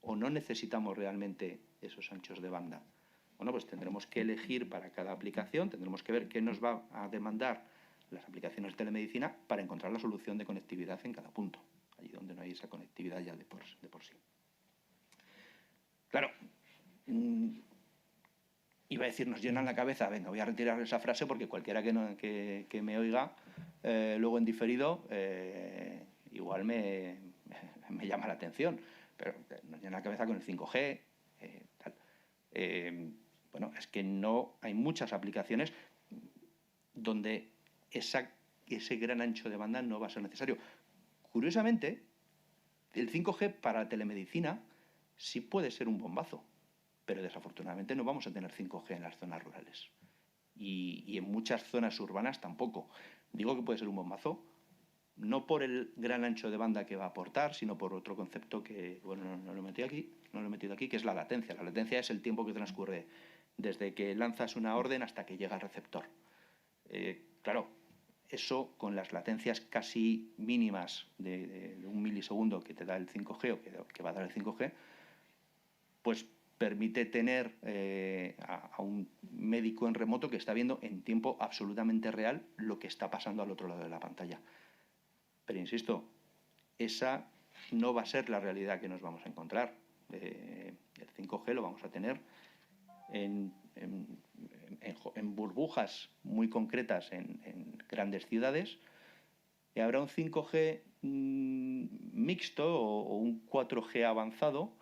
¿O no necesitamos realmente esos anchos de banda? Bueno, pues tendremos que elegir para cada aplicación, tendremos que ver qué nos va a demandar las aplicaciones de telemedicina para encontrar la solución de conectividad en cada punto, allí donde no hay esa conectividad ya de por sí. Claro, iba a decir, nos llenan la cabeza, venga, voy a retirar esa frase porque cualquiera que me oiga luego en diferido igual me llama la atención, pero nos llena la cabeza con el 5G, tal. Bueno, es que no hay muchas aplicaciones donde ese gran ancho de banda no va a ser necesario. Curiosamente, el 5G para la telemedicina sí puede ser un bombazo, pero desafortunadamente no vamos a tener 5G en las zonas rurales. Y en muchas zonas urbanas tampoco. Digo que puede ser un bombazo, no por el gran ancho de banda que va a aportar, sino por otro concepto que, bueno, no lo he metido aquí, que es la latencia. La latencia es el tiempo que transcurre desde que lanzas una orden hasta que llega al receptor. Claro, eso con las latencias casi mínimas de 1 milisegundo que te da el 5G o que va a dar el 5G, pues permite tener a un médico en remoto que está viendo en tiempo absolutamente real lo que está pasando al otro lado de la pantalla. Pero insisto, esa no va a ser la realidad que nos vamos a encontrar. El 5G lo vamos a tener en burbujas muy concretas en grandes ciudades, y habrá un 5G mixto o un 4G avanzado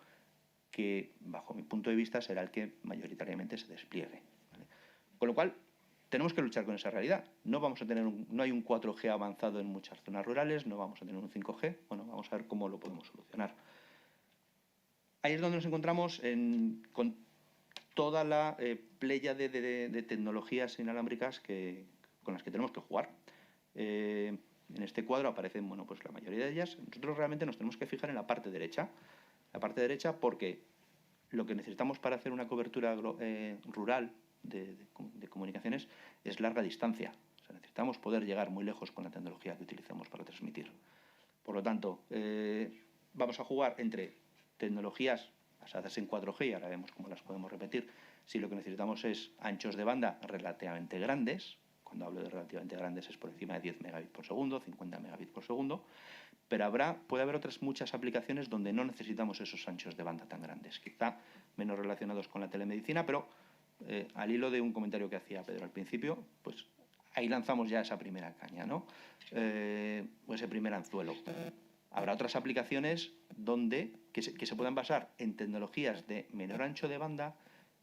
que, bajo mi punto de vista, será el que mayoritariamente se despliegue, ¿vale? Con lo cual, tenemos que luchar con esa realidad. No hay un 4G avanzado en muchas zonas rurales, no vamos a tener un 5G. Bueno, vamos a ver cómo lo podemos solucionar. Ahí es donde nos encontramos con toda la pléyade de tecnologías inalámbricas con las que tenemos que jugar. En este cuadro aparecen, bueno, pues la mayoría de ellas. Nosotros realmente nos tenemos que fijar en la parte derecha. La parte derecha porque lo que necesitamos para hacer una cobertura rural de comunicaciones es larga distancia. O sea, necesitamos poder llegar muy lejos con la tecnología que utilicemos para transmitir. Por lo tanto, vamos a jugar entre tecnologías basadas en 4G, y ahora vemos cómo las podemos repetir, si lo que necesitamos es anchos de banda relativamente grandes. Cuando hablo de relativamente grandes es por encima de 10 megabits por segundo, 50 megabits por segundo, pero puede haber otras muchas aplicaciones donde no necesitamos esos anchos de banda tan grandes, quizá menos relacionados con la telemedicina, pero al hilo de un comentario que hacía Pedro al principio, pues ahí lanzamos ya esa primera caña, ¿no? O ese primer anzuelo. Habrá otras aplicaciones que se puedan basar en tecnologías de menor ancho de banda,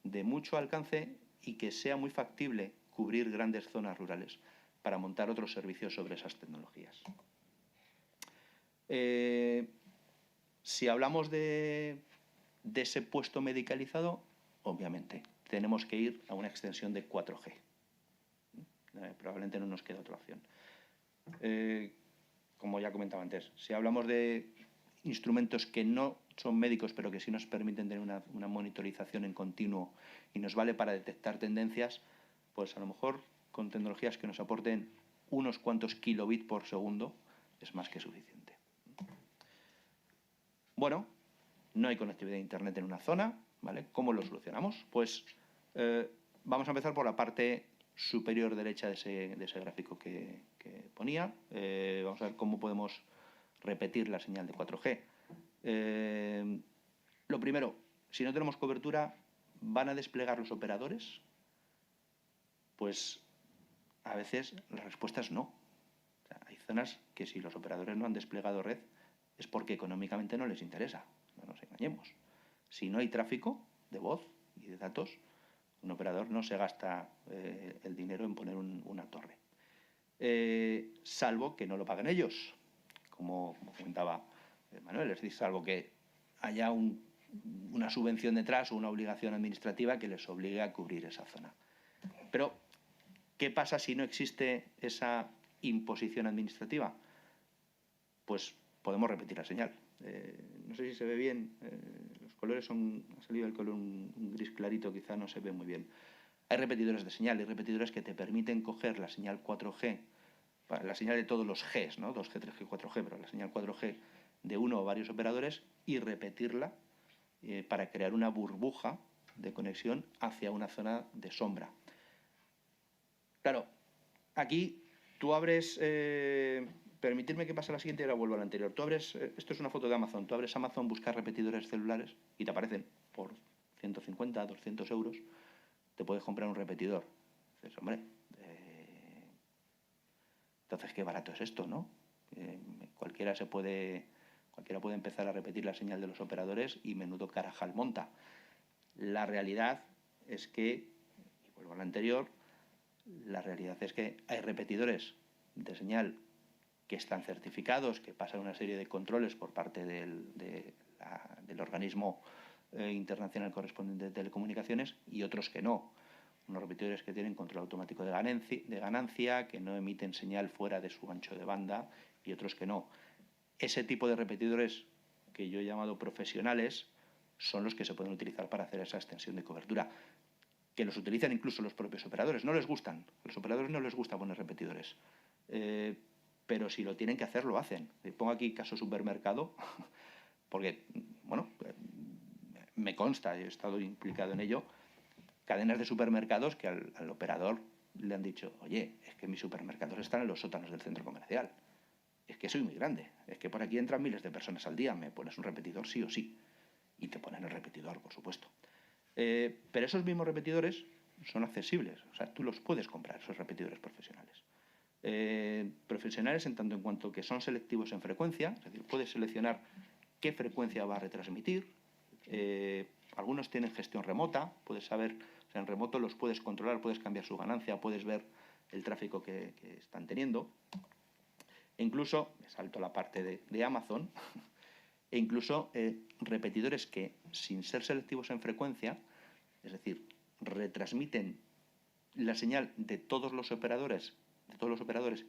de mucho alcance y que sea muy factible cubrir grandes zonas rurales para montar otros servicios sobre esas tecnologías. Si hablamos de ese puesto medicalizado, obviamente tenemos que ir a una extensión de 4G. Probablemente no nos queda otra opción. Como ya comentaba antes, si hablamos de instrumentos que no son médicos, pero que sí nos permiten tener una monitorización en continuo y nos vale para detectar tendencias, pues a lo mejor con tecnologías que nos aporten unos cuantos kilobits por segundo es más que suficiente. Bueno, no hay conectividad a Internet en una zona, ¿vale? ¿Cómo lo solucionamos? Pues vamos a empezar por la parte superior derecha de ese gráfico que ponía. Vamos a ver cómo podemos repetir la señal de 4G. Lo primero, si no tenemos cobertura, ¿van a desplegar los operadores? Pues a veces la respuesta es no. O sea, hay zonas que si los operadores no han desplegado red es porque económicamente no les interesa, no nos engañemos. Si no hay tráfico de voz y de datos, un operador no se gasta el dinero en poner una torre. Salvo que no lo paguen ellos, como comentaba Manuel, es decir, salvo que haya una subvención detrás o una obligación administrativa que les obligue a cubrir esa zona. Pero, ¿qué pasa si no existe esa imposición administrativa? Pues podemos repetir la señal. No sé si se ve bien, los colores ha salido el color un gris clarito, quizá no se ve muy bien. Hay repetidores de señal, hay repetidores que te permiten coger la señal 4G, la señal de todos los Gs, ¿no? 2G, 3G, 4G, pero la señal 4G de uno o varios operadores y repetirla para crear una burbuja de conexión hacia una zona de sombra. Claro, aquí tú abres, permitirme que pase a la siguiente y ahora vuelvo a la anterior. Tú abres, esto es una foto de Amazon, tú abres Amazon, buscas repetidores celulares y te aparecen por 150, 200 euros, te puedes comprar un repetidor. Dices, hombre, entonces qué barato es esto, ¿no? Cualquiera puede empezar a repetir la señal de los operadores y menudo carajal monta. La realidad es que, y vuelvo a la anterior, la realidad es que hay repetidores de señal que están certificados, que pasan una serie de controles por parte del organismo internacional correspondiente de telecomunicaciones y otros que no. Unos repetidores que tienen control automático de ganancia, que no emiten señal fuera de su ancho de banda y otros que no. Ese tipo de repetidores que yo he llamado profesionales son los que se pueden utilizar para hacer esa extensión de cobertura, que los utilizan incluso los propios operadores. No les gustan, a los operadores no les gusta poner repetidores, pero si lo tienen que hacer, lo hacen. Pongo aquí caso supermercado, porque, bueno, me consta, he estado implicado en ello, cadenas de supermercados que al operador le han dicho, oye, es que mis supermercados están en los sótanos del centro comercial. Es que soy muy grande, es que por aquí entran miles de personas al día, me pones un repetidor sí o sí. Y te ponen el repetidor, por supuesto. Pero esos mismos repetidores son accesibles, o sea, tú los puedes comprar, esos repetidores profesionales. Profesionales en tanto en cuanto que son selectivos en frecuencia, es decir, puedes seleccionar qué frecuencia va a retransmitir. Algunos tienen gestión remota, puedes saber, o sea, en remoto los puedes controlar, puedes cambiar su ganancia, puedes ver el tráfico que están teniendo. E incluso, me salto a la parte de Amazon, e incluso repetidores que, sin ser selectivos en frecuencia, es decir, retransmiten la señal de todos los operadores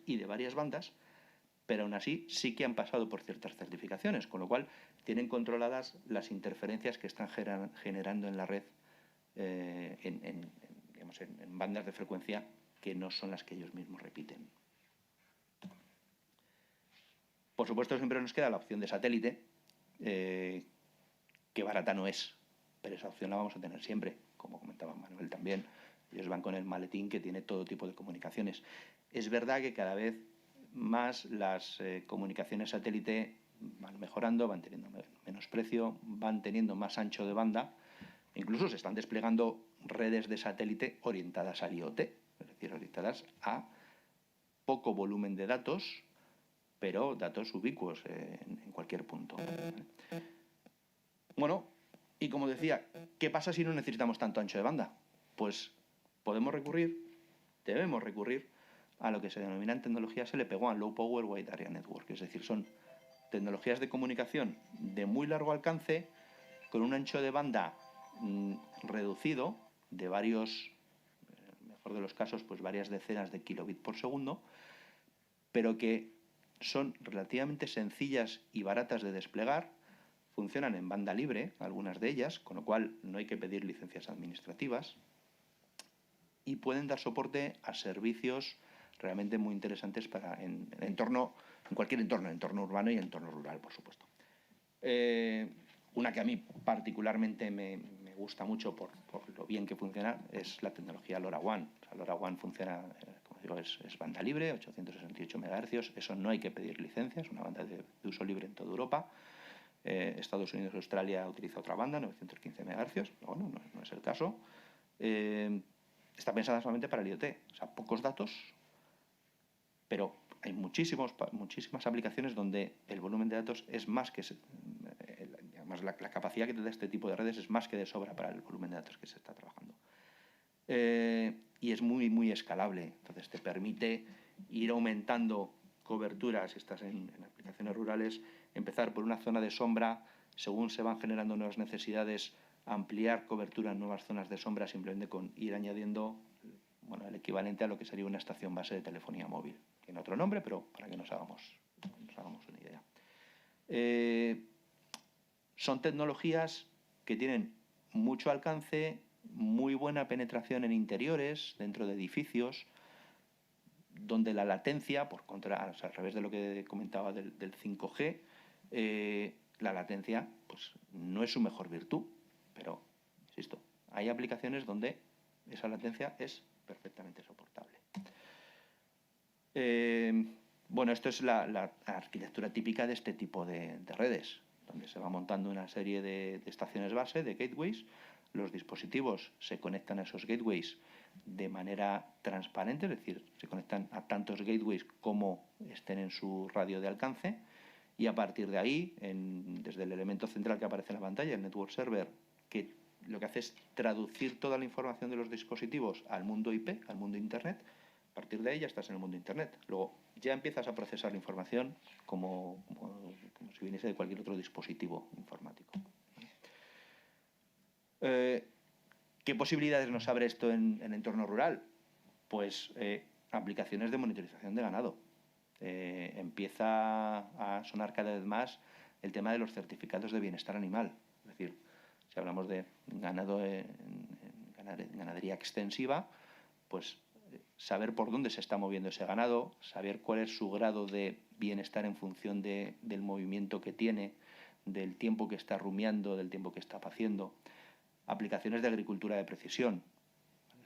y de varias bandas, pero aún así sí que han pasado por ciertas certificaciones, con lo cual tienen controladas las interferencias que están generando en la red en bandas de frecuencia que no son las que ellos mismos repiten. Por supuesto, siempre nos queda la opción de satélite, que barata no es, pero esa opción la vamos a tener siempre, como comentaba Manuel también. Ellos van con el maletín que tiene todo tipo de comunicaciones. Es verdad que cada vez más las comunicaciones satélite van mejorando, van teniendo menos precio, van teniendo más ancho de banda, incluso se están desplegando redes de satélite orientadas al IoT, es decir, orientadas a poco volumen de datos, pero datos ubicuos en cualquier punto. Bueno, y como decía, ¿qué pasa si no necesitamos tanto ancho de banda? Pues podemos recurrir debemos recurrir a lo que se denominan tecnologías LPWAN, Low Power Wide Area Network, es decir, son tecnologías de comunicación de muy largo alcance con un ancho de banda reducido de varios, en el mejor de los casos, pues varias decenas de kilobits por segundo, pero que son relativamente sencillas y baratas de desplegar, funcionan en banda libre, algunas de ellas, con lo cual no hay que pedir licencias administrativas, y pueden dar soporte a servicios realmente muy interesantes para en cualquier entorno urbano y entorno rural, por supuesto. Una que a mí particularmente me gusta mucho por lo bien que funciona es la tecnología LoRaWAN. O sea, LoRaWAN funciona, como digo, es banda libre, 868 MHz, eso no hay que pedir licencias, es una banda de uso libre en toda Europa. Estados Unidos y Australia utiliza otra banda, 915 MHz, pero bueno, no es el caso. Está pensada solamente para el IoT, o sea, pocos datos, pero hay muchísimas aplicaciones donde el volumen de datos es más que... Además, la capacidad que te da este tipo de redes es más que de sobra para el volumen de datos que se está trabajando. Y es muy, muy escalable. Entonces, te permite ir aumentando cobertura, si estás en aplicaciones rurales, empezar por una zona de sombra, según se van generando nuevas necesidades, ampliar cobertura en nuevas zonas de sombra simplemente con ir añadiendo el equivalente a lo que sería una estación base de telefonía móvil. Tiene otro nombre, pero para que nos hagamos una idea. Son tecnologías que tienen mucho alcance, muy buena penetración en interiores, dentro de edificios, donde la latencia, por contra, o sea, al revés de lo que comentaba del 5G, la latencia pues, no es su mejor virtud, pero, insisto, hay aplicaciones donde esa latencia es perfectamente soportable. Bueno, esto es la arquitectura típica de este tipo de redes, donde se va montando una serie de estaciones base, de gateways. Los dispositivos se conectan a esos gateways de manera transparente, es decir, se conectan a tantos gateways como estén en su radio de alcance, y a partir de ahí, desde el elemento central que aparece en la pantalla, el network server, que lo que hace es traducir toda la información de los dispositivos al mundo IP, al mundo Internet. A partir de ahí ya estás en el mundo Internet. Luego ya empiezas a procesar la información como si viniese de cualquier otro dispositivo informático. ¿Qué posibilidades nos abre esto en entorno rural? Pues aplicaciones de monitorización de ganado. Empieza a sonar cada vez más el tema de los certificados de bienestar animal. Es decir, si hablamos de ganado en ganadería extensiva, pues saber por dónde se está moviendo ese ganado, saber cuál es su grado de bienestar en función del movimiento que tiene, del tiempo que está rumiando, del tiempo que está paciendo. Aplicaciones de agricultura de precisión,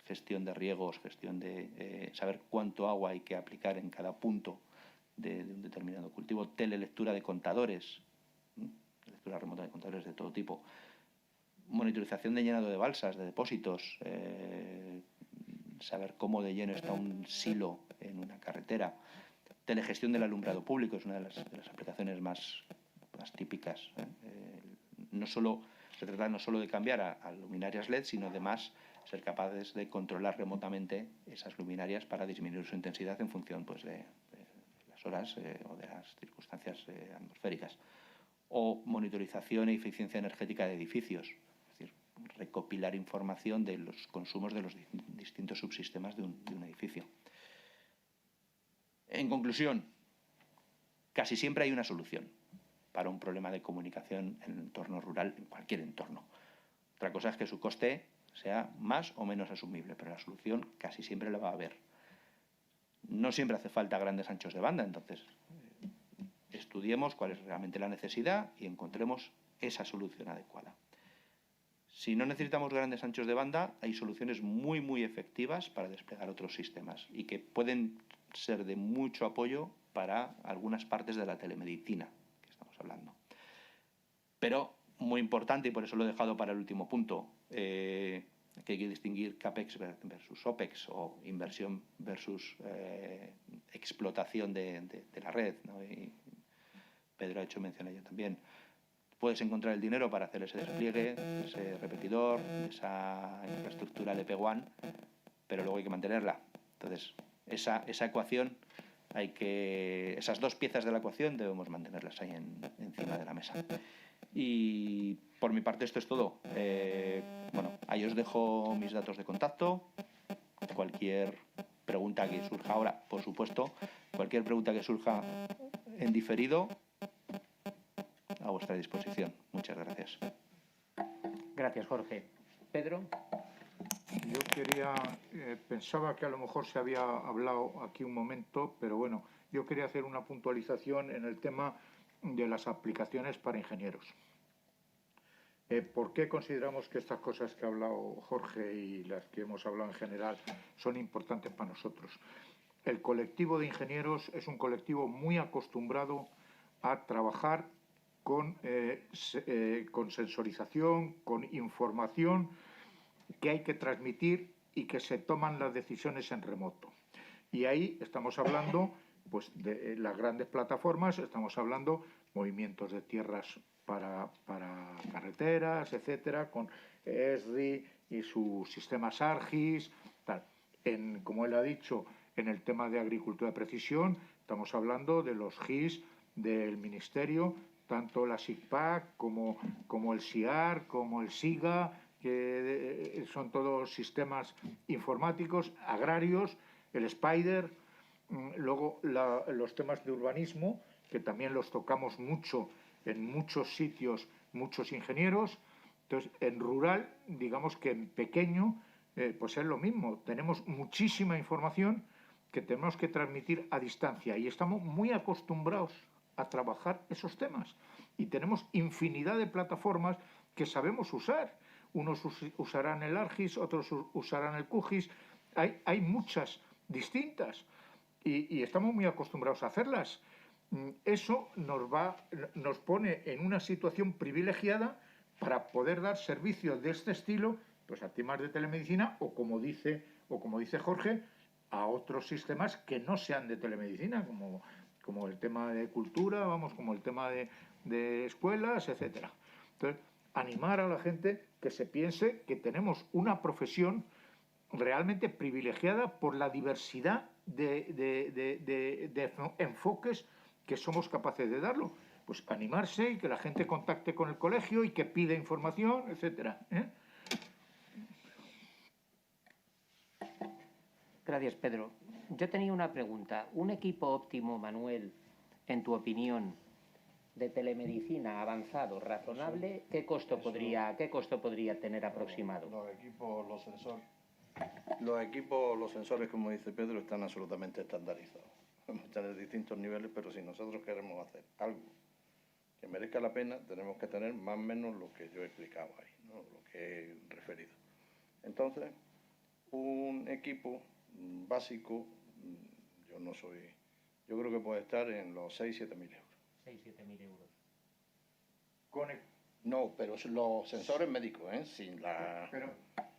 gestión de riegos, gestión de saber cuánto agua hay que aplicar en cada punto de un determinado cultivo, telelectura de contadores, lectura remota de contadores de todo tipo, monitorización de llenado de balsas, de depósitos, saber cómo de lleno está un silo en una carretera, telegestión del alumbrado público, es una de las aplicaciones más típicas. Se trata no solo de cambiar a luminarias LED, sino además ser capaces de controlar remotamente esas luminarias para disminuir su intensidad en función pues, de las horas o de las circunstancias atmosféricas. O monitorización e eficiencia energética de edificios, es decir, recopilar información de los consumos de los distintos subsistemas de un edificio. En conclusión, casi siempre hay una solución para un problema de comunicación en el entorno rural, en cualquier entorno. Otra cosa es que su coste sea más o menos asumible, pero la solución casi siempre la va a haber. No siempre hace falta grandes anchos de banda, entonces estudiemos cuál es realmente la necesidad y encontremos esa solución adecuada. Si no necesitamos grandes anchos de banda, hay soluciones muy, muy efectivas para desplegar otros sistemas y que pueden ser de mucho apoyo para algunas partes de la telemedicina que estamos hablando. Pero, muy importante, y por eso lo he dejado para el último punto, que hay que distinguir CAPEX versus OPEX, o inversión versus explotación de la red, ¿no? Y Pedro ha hecho mención a ello también. Puedes encontrar el dinero para hacer ese despliegue, ese repetidor, esa infraestructura LPWAN, pero luego hay que mantenerla. Entonces, esa ecuación esas dos piezas de la ecuación debemos mantenerlas ahí encima de la mesa. Y por mi parte esto es todo. Bueno, ahí os dejo mis datos de contacto. Cualquier pregunta que surja ahora, por supuesto, cualquier pregunta que surja en diferido, a vuestra disposición. Muchas gracias. Gracias, Jorge. Pedro. Yo pensaba que a lo mejor se había hablado aquí un momento, pero bueno, yo quería hacer una puntualización en el tema de las aplicaciones para ingenieros. ¿Por qué consideramos que estas cosas que ha hablado Jorge y las que hemos hablado en general son importantes para nosotros? El colectivo de ingenieros es un colectivo muy acostumbrado a trabajar con sensorización, con información que hay que transmitir y que se toman las decisiones en remoto. Y ahí estamos hablando pues, de las grandes plataformas, estamos hablando movimientos de tierras para carreteras, etcétera, con ESRI y sus sistemas ARGIS, tal. Como él ha dicho, en el tema de agricultura de precisión, estamos hablando de los GIS del Ministerio, tanto la SIGPAC como el SIAR, como el SIGA, que son todos sistemas informáticos, agrarios, el SPIDER, luego los temas de urbanismo, que también los tocamos mucho en muchos sitios, muchos ingenieros. Entonces, en rural, digamos que en pequeño, pues es lo mismo. Tenemos muchísima información que tenemos que transmitir a distancia y estamos muy acostumbrados a trabajar esos temas. Y tenemos infinidad de plataformas que sabemos usar. Unos usarán el ARGIS, otros usarán el QGIS. Hay muchas distintas y estamos muy acostumbrados a hacerlas. Eso nos pone en una situación privilegiada para poder dar servicios de este estilo pues a temas de telemedicina o como dice Jorge, a otros sistemas que no sean de telemedicina, como el tema de cultura, como el tema de escuelas, etcétera. Entonces, animar a la gente que se piense que tenemos una profesión realmente privilegiada por la diversidad de enfoques que somos capaces de darlo. Pues animarse y que la gente contacte con el colegio y que pida información, etcétera. Gracias, Pedro. Yo tenía una pregunta. ¿Un equipo óptimo, Manuel, en tu opinión, de telemedicina avanzado, razonable, ¿qué costo podría tener aproximado? Los sensores, como dice Pedro, están absolutamente estandarizados. Vamos a tener distintos niveles, pero si nosotros queremos hacer algo que merezca la pena, tenemos que tener más o menos lo que yo he explicado ahí, ¿no? Lo que he referido. Entonces, un equipo básico, yo creo que puede estar en los 6.000 o 7.000 euros. 6.000 o 7.000 euros. No, pero los sensores médicos, sin la...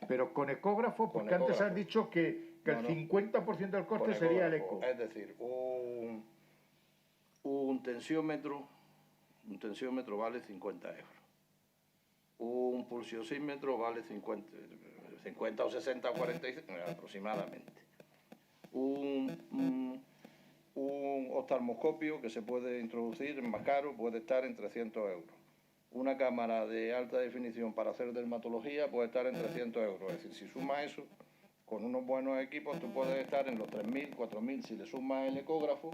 Pero con ecógrafo, porque antes has dicho que el 50% del coste sería el eco. Es decir, un tensiómetro vale 50 euros. Un pulsiosímetro vale 50 o 60 o 45 aproximadamente. Un oftalmoscopio que se puede introducir más caro puede estar en 300 euros. Una cámara de alta definición para hacer dermatología puede estar en 300 euros. Es decir, si sumas eso, con unos buenos equipos, tú puedes estar en los 3.000, 4.000. Si le sumas el ecógrafo,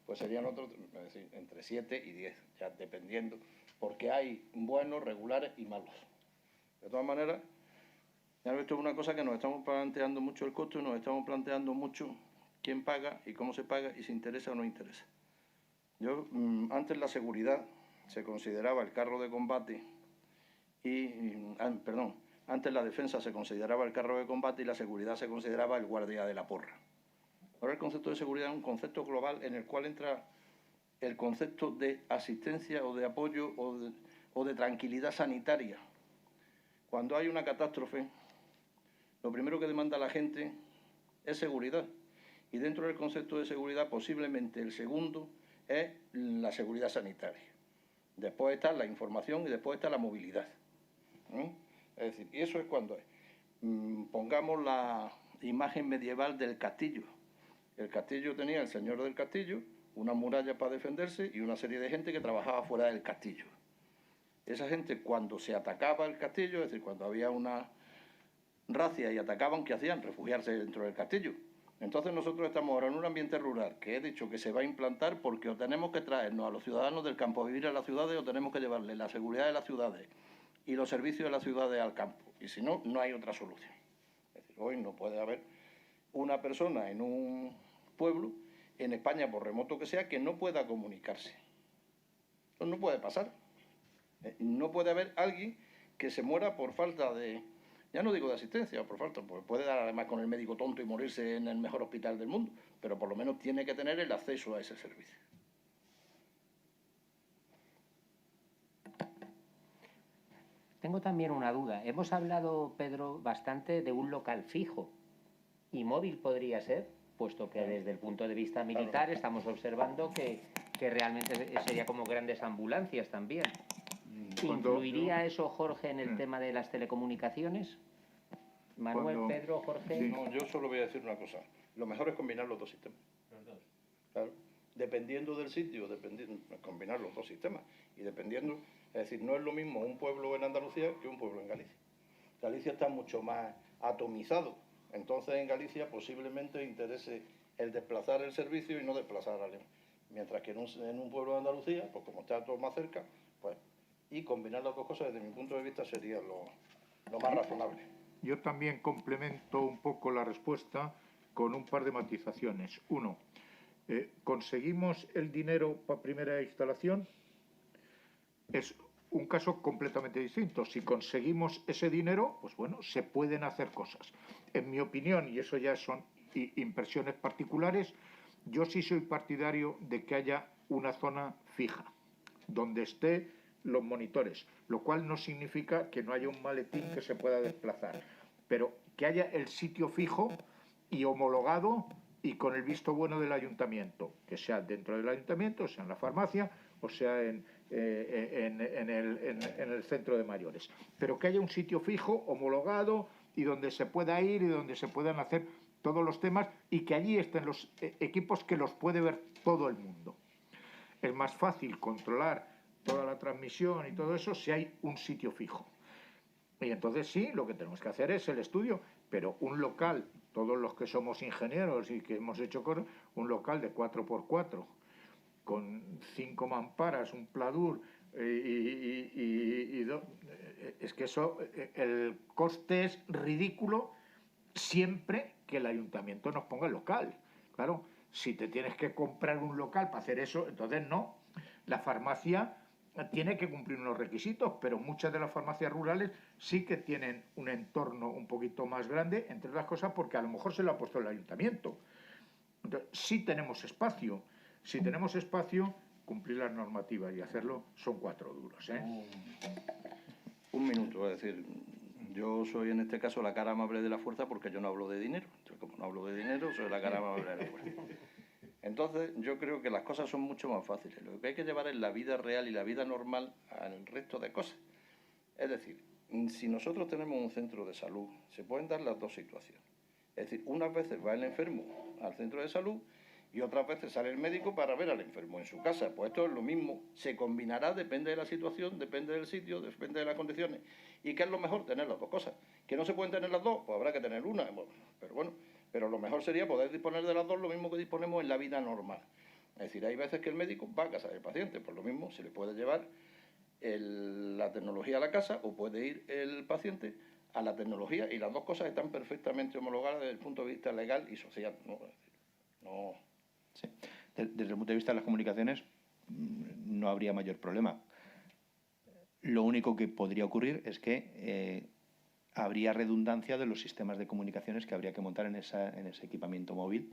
pues serían otros, es decir, entre 7 y 10, ya dependiendo, porque hay buenos, regulares y malos. De todas maneras, ya esto es una cosa que nos estamos planteando mucho el costo y nos estamos planteando mucho quién paga y cómo se paga y si interesa o no interesa. Antes la seguridad se consideraba el carro de combate antes la defensa se consideraba el carro de combate y la seguridad se consideraba el guardia de la porra. Ahora el concepto de seguridad es un concepto global en el cual entra el concepto de asistencia o de apoyo o de tranquilidad sanitaria. Cuando hay una catástrofe, lo primero que demanda la gente es seguridad. Y dentro del concepto de seguridad, posiblemente el segundo es la seguridad sanitaria. Después está la información y después está la movilidad. Es decir, y eso es cuando es. Pongamos la imagen medieval del castillo. El castillo tenía el señor del castillo, una muralla para defenderse y una serie de gente que trabajaba fuera del castillo. Esa gente, cuando se atacaba el castillo, es decir, cuando había una racia y atacaban, ¿qué hacían? Refugiarse dentro del castillo. Entonces nosotros estamos ahora en un ambiente rural que he dicho que se va a implantar porque o tenemos que traernos a los ciudadanos del campo a vivir a las ciudades o tenemos que llevarles la seguridad de las ciudades y los servicios de las ciudades al campo. Y si no, no hay otra solución. Es decir, hoy no puede haber una persona en un pueblo, en España, por remoto que sea, que no pueda comunicarse. Eso no puede pasar. No puede haber alguien que se muera por falta de, ya no digo de asistencia, por falta, pues puede dar además con el médico tonto y morirse en el mejor hospital del mundo, pero por lo menos tiene que tener el acceso a ese servicio. Tengo también una duda. Hemos hablado, Pedro, bastante de un local fijo. ¿Y móvil podría ser? Puesto que desde el punto de vista militar estamos observando que realmente sería como grandes ambulancias también. ¿Incluiría eso, Jorge, en el tema de las telecomunicaciones? Manuel, Pedro, Jorge. Sí. No, yo solo voy a decir una cosa. Lo mejor es combinar los dos sistemas. Los dos. Claro. Dependiendo del sitio, combinar los dos sistemas. Y dependiendo, es decir, no es lo mismo un pueblo en Andalucía que un pueblo en Galicia. Galicia está mucho más atomizado. Entonces en Galicia posiblemente interese el desplazar el servicio y no desplazar al... Mientras que en un pueblo de Andalucía, pues como está todo más cerca, pues... Y combinar las dos cosas, desde mi punto de vista, sería lo más razonable. Yo también complemento un poco la respuesta con un par de matizaciones. Uno, ¿conseguimos el dinero para primera instalación? Es un caso completamente distinto. Si conseguimos ese dinero, pues bueno, se pueden hacer cosas. En mi opinión, y eso ya son impresiones particulares, yo sí soy partidario de que haya una zona fija, donde esté los monitores, lo cual no significa que no haya un maletín que se pueda desplazar, pero que haya el sitio fijo y homologado y con el visto bueno del ayuntamiento, que sea dentro del ayuntamiento, sea en la farmacia o sea en el centro de mayores, pero que haya un sitio fijo, homologado y donde se pueda ir y donde se puedan hacer todos los temas y que allí estén los equipos que los puede ver todo el mundo. Es más fácil controlar toda la transmisión y todo eso si hay un sitio fijo. Y entonces sí, lo que tenemos que hacer es el estudio, pero un local, todos los que somos ingenieros y que hemos hecho cosas, un local de 4x4, con 5 mamparas, un pladur, es que eso, el coste es ridículo siempre que el ayuntamiento nos ponga el local. Claro, si te tienes que comprar un local para hacer eso, entonces no. La farmacia tiene que cumplir unos requisitos, pero muchas de las farmacias rurales sí que tienen un entorno un poquito más grande, entre otras cosas porque a lo mejor se lo ha puesto el ayuntamiento. Entonces, sí tenemos espacio. Si tenemos espacio, cumplir las normativas y hacerlo son 4 duros. Un minuto, es decir, yo soy en este caso la cara amable de la fuerza porque yo no hablo de dinero. Yo, como no hablo de dinero, soy la cara amable de la fuerza. Entonces, yo creo que las cosas son mucho más fáciles. Lo que hay que llevar es la vida real y la vida normal al resto de cosas. Es decir, si nosotros tenemos un centro de salud, se pueden dar las dos situaciones. Es decir, unas veces va el enfermo al centro de salud y otras veces sale el médico para ver al enfermo en su casa. Pues esto es lo mismo. Se combinará, depende de la situación, depende del sitio, depende de las condiciones. ¿Y qué es lo mejor? Tener las dos cosas. ¿Que no se pueden tener las dos? Pues habrá que tener una. Pero lo mejor sería poder disponer de las dos lo mismo que disponemos en la vida normal. Es decir, hay veces que el médico va a casa del paciente, por lo mismo se le puede llevar la tecnología a la casa o puede ir el paciente a la tecnología y las dos cosas están perfectamente homologadas desde el punto de vista legal y social. No. Sí. Desde el punto de vista de las comunicaciones no habría mayor problema. Lo único que podría ocurrir es que habría redundancia de los sistemas de comunicaciones que habría que montar en ese equipamiento móvil,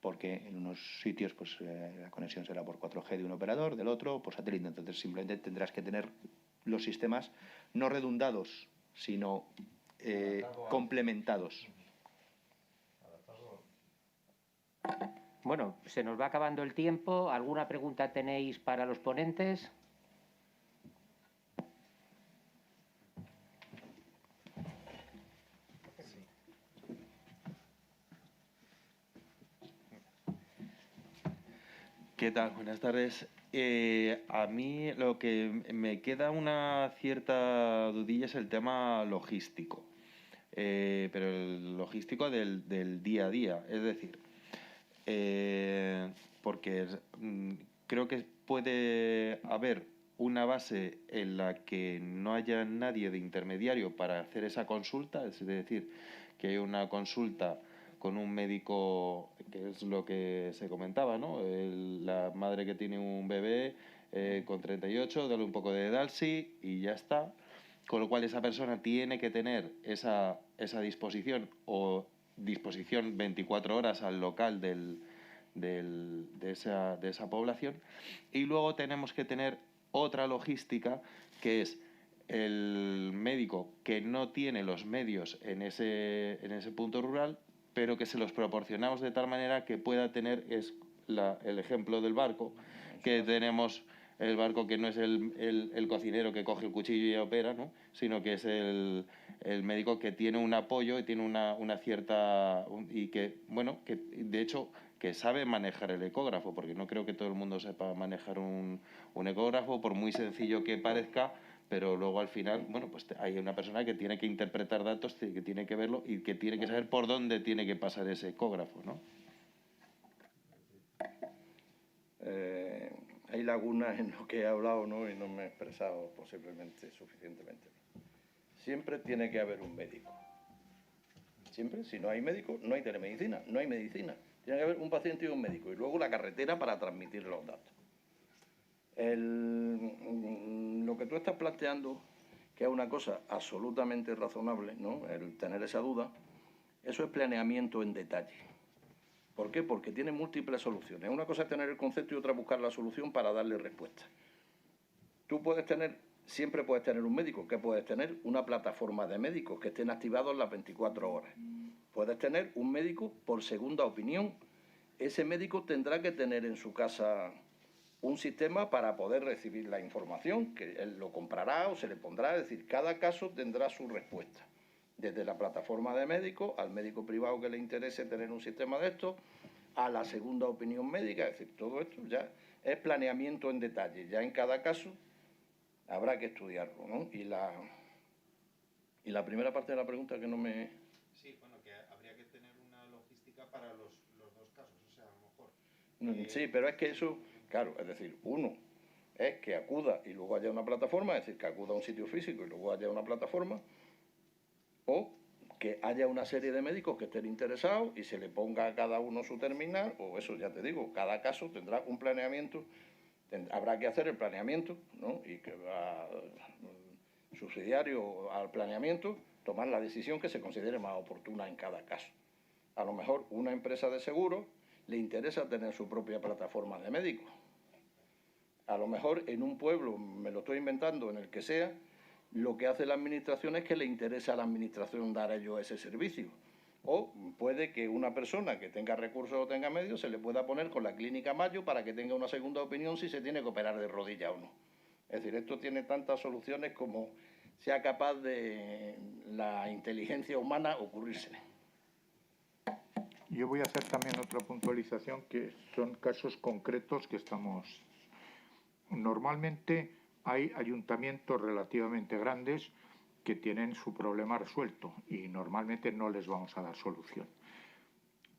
porque en unos sitios pues la conexión será por 4G de un operador, del otro por satélite. Entonces simplemente tendrás que tener los sistemas no redundados, sino complementados. Bueno, se nos va acabando el tiempo. ¿Alguna pregunta tenéis para los ponentes? ¿Qué tal? Buenas tardes. A mí lo que me queda una cierta dudilla es el tema logístico, pero el logístico del día a día. Es decir, porque creo que puede haber una base en la que no haya nadie de intermediario para hacer esa consulta, es decir, que haya una consulta con un médico, que es lo que se comentaba, ¿no? La madre que tiene un bebé con 38, dale un poco de Dalsi y ya está. Con lo cual esa persona tiene que tener esa disposición o disposición 24 horas al local de esa población. Y luego tenemos que tener otra logística, que es el médico que no tiene los medios en ese punto rural, pero que se los proporcionamos de tal manera que pueda tener el ejemplo del barco, que tenemos el barco que no es el cocinero que coge el cuchillo y opera, ¿no? Sino que es el médico que tiene un apoyo y tiene una cierta... y que, bueno, que de hecho que sabe manejar el ecógrafo, porque no creo que todo el mundo sepa manejar un ecógrafo, por muy sencillo que parezca, pero luego al final, bueno, pues hay una persona que tiene que interpretar datos, que tiene que verlo y que tiene que saber por dónde tiene que pasar ese ecógrafo, ¿no? Hay lagunas en lo que he hablado, ¿no? Y no me he expresado posiblemente suficientemente. Siempre tiene que haber un médico. Siempre, si no hay médico, no hay telemedicina, no hay medicina. Tiene que haber un paciente y un médico. Y luego la carretera para transmitir los datos. Lo que tú estás planteando, que es una cosa absolutamente razonable, ¿no? El tener esa duda, eso es planeamiento en detalle. ¿Por qué? Porque tiene múltiples soluciones. Una cosa es tener el concepto y otra buscar la solución para darle respuesta. Tú siempre puedes tener un médico. ¿Qué puedes tener? Una plataforma de médicos que estén activados las 24 horas. Puedes tener un médico por segunda opinión. Ese médico tendrá que tener en su casa un sistema para poder recibir la información, que él lo comprará o se le pondrá. Es decir, cada caso tendrá su respuesta. Desde la plataforma de médicos, al médico privado que le interese tener un sistema de esto, a la segunda opinión médica. Es decir, todo esto ya es planeamiento en detalle. Ya en cada caso habrá que estudiarlo, ¿no? Y la primera parte de la pregunta que no me... Sí, bueno, que habría que tener una logística para los dos casos, o sea, a lo mejor... Sí, pero es que eso, claro, es decir, uno es que acuda y luego haya una plataforma, es decir, que acuda a un sitio físico y luego haya una plataforma, o que haya una serie de médicos que estén interesados y se le ponga a cada uno su terminal, o eso ya te digo, cada caso tendrá un planeamiento, habrá que hacer el planeamiento, ¿no? Y que va subsidiario al planeamiento, tomar la decisión que se considere más oportuna en cada caso. A lo mejor una empresa de seguros le interesa tener su propia plataforma de médicos. A lo mejor en un pueblo, me lo estoy inventando, en el que sea, lo que hace la administración es que le interesa a la administración dar a ellos ese servicio. O puede que una persona que tenga recursos o tenga medios se le pueda poner con la clínica Mayo para que tenga una segunda opinión si se tiene que operar de rodilla o no. Es decir, esto tiene tantas soluciones como sea capaz de la inteligencia humana ocurrírsele. Yo voy a hacer también otra puntualización, que son casos concretos que estamos... Normalmente hay ayuntamientos relativamente grandes que tienen su problema resuelto y normalmente no les vamos a dar solución.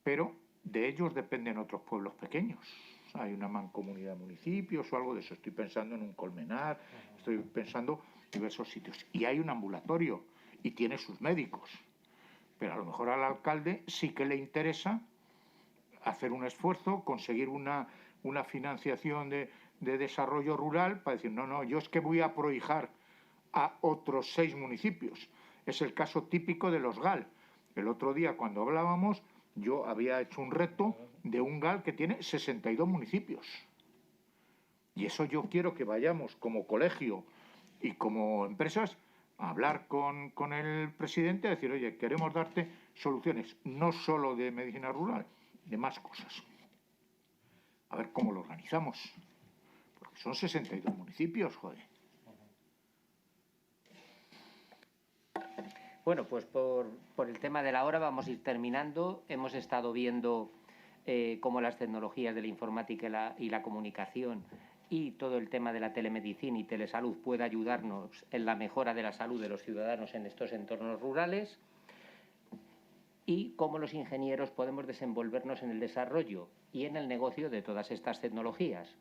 Pero de ellos dependen otros pueblos pequeños. Hay una mancomunidad de municipios o algo de eso. Estoy pensando en un Colmenar, estoy pensando en diversos sitios. Y hay un ambulatorio y tiene sus médicos. Pero a lo mejor al alcalde sí que le interesa hacer un esfuerzo, conseguir una financiación de desarrollo rural para decir, no, yo es que voy a prohijar a otros 6 municipios. Es el caso típico de los GAL. El otro día, cuando hablábamos, yo había hecho un reto de un GAL que tiene 62 municipios. Y eso yo quiero que vayamos como colegio y como empresas a hablar con el presidente, a decir, oye, queremos darte soluciones, no solo de medicina rural, de más cosas. A ver cómo lo organizamos. Porque son 62 municipios, joder. Bueno, pues por el tema de la hora vamos a ir terminando. Hemos estado viendo cómo las tecnologías de la informática y la comunicación y todo el tema de la telemedicina y telesalud puede ayudarnos en la mejora de la salud de los ciudadanos en estos entornos rurales, y cómo los ingenieros podemos desenvolvernos en el desarrollo y en el negocio de todas estas tecnologías.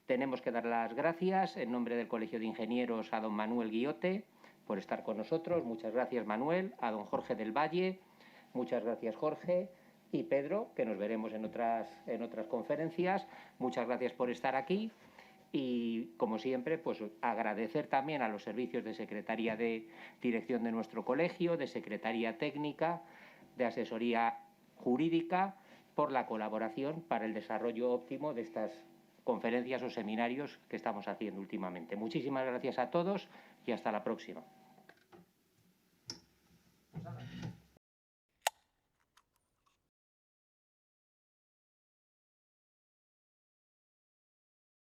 Tenemos que dar las gracias en nombre del Colegio de Ingenieros a don Manuel Guillote por estar con nosotros. Muchas gracias, Manuel. A don Jorge del Valle. Muchas gracias, Jorge. Y Pedro, que nos veremos en otras conferencias. Muchas gracias por estar aquí. Y, como siempre, pues agradecer también a los servicios de Secretaría de Dirección de nuestro colegio, de Secretaría Técnica, de Asesoría Jurídica, por la colaboración para el desarrollo óptimo de estas conferencias o seminarios que estamos haciendo últimamente. Muchísimas gracias a todos y hasta la próxima.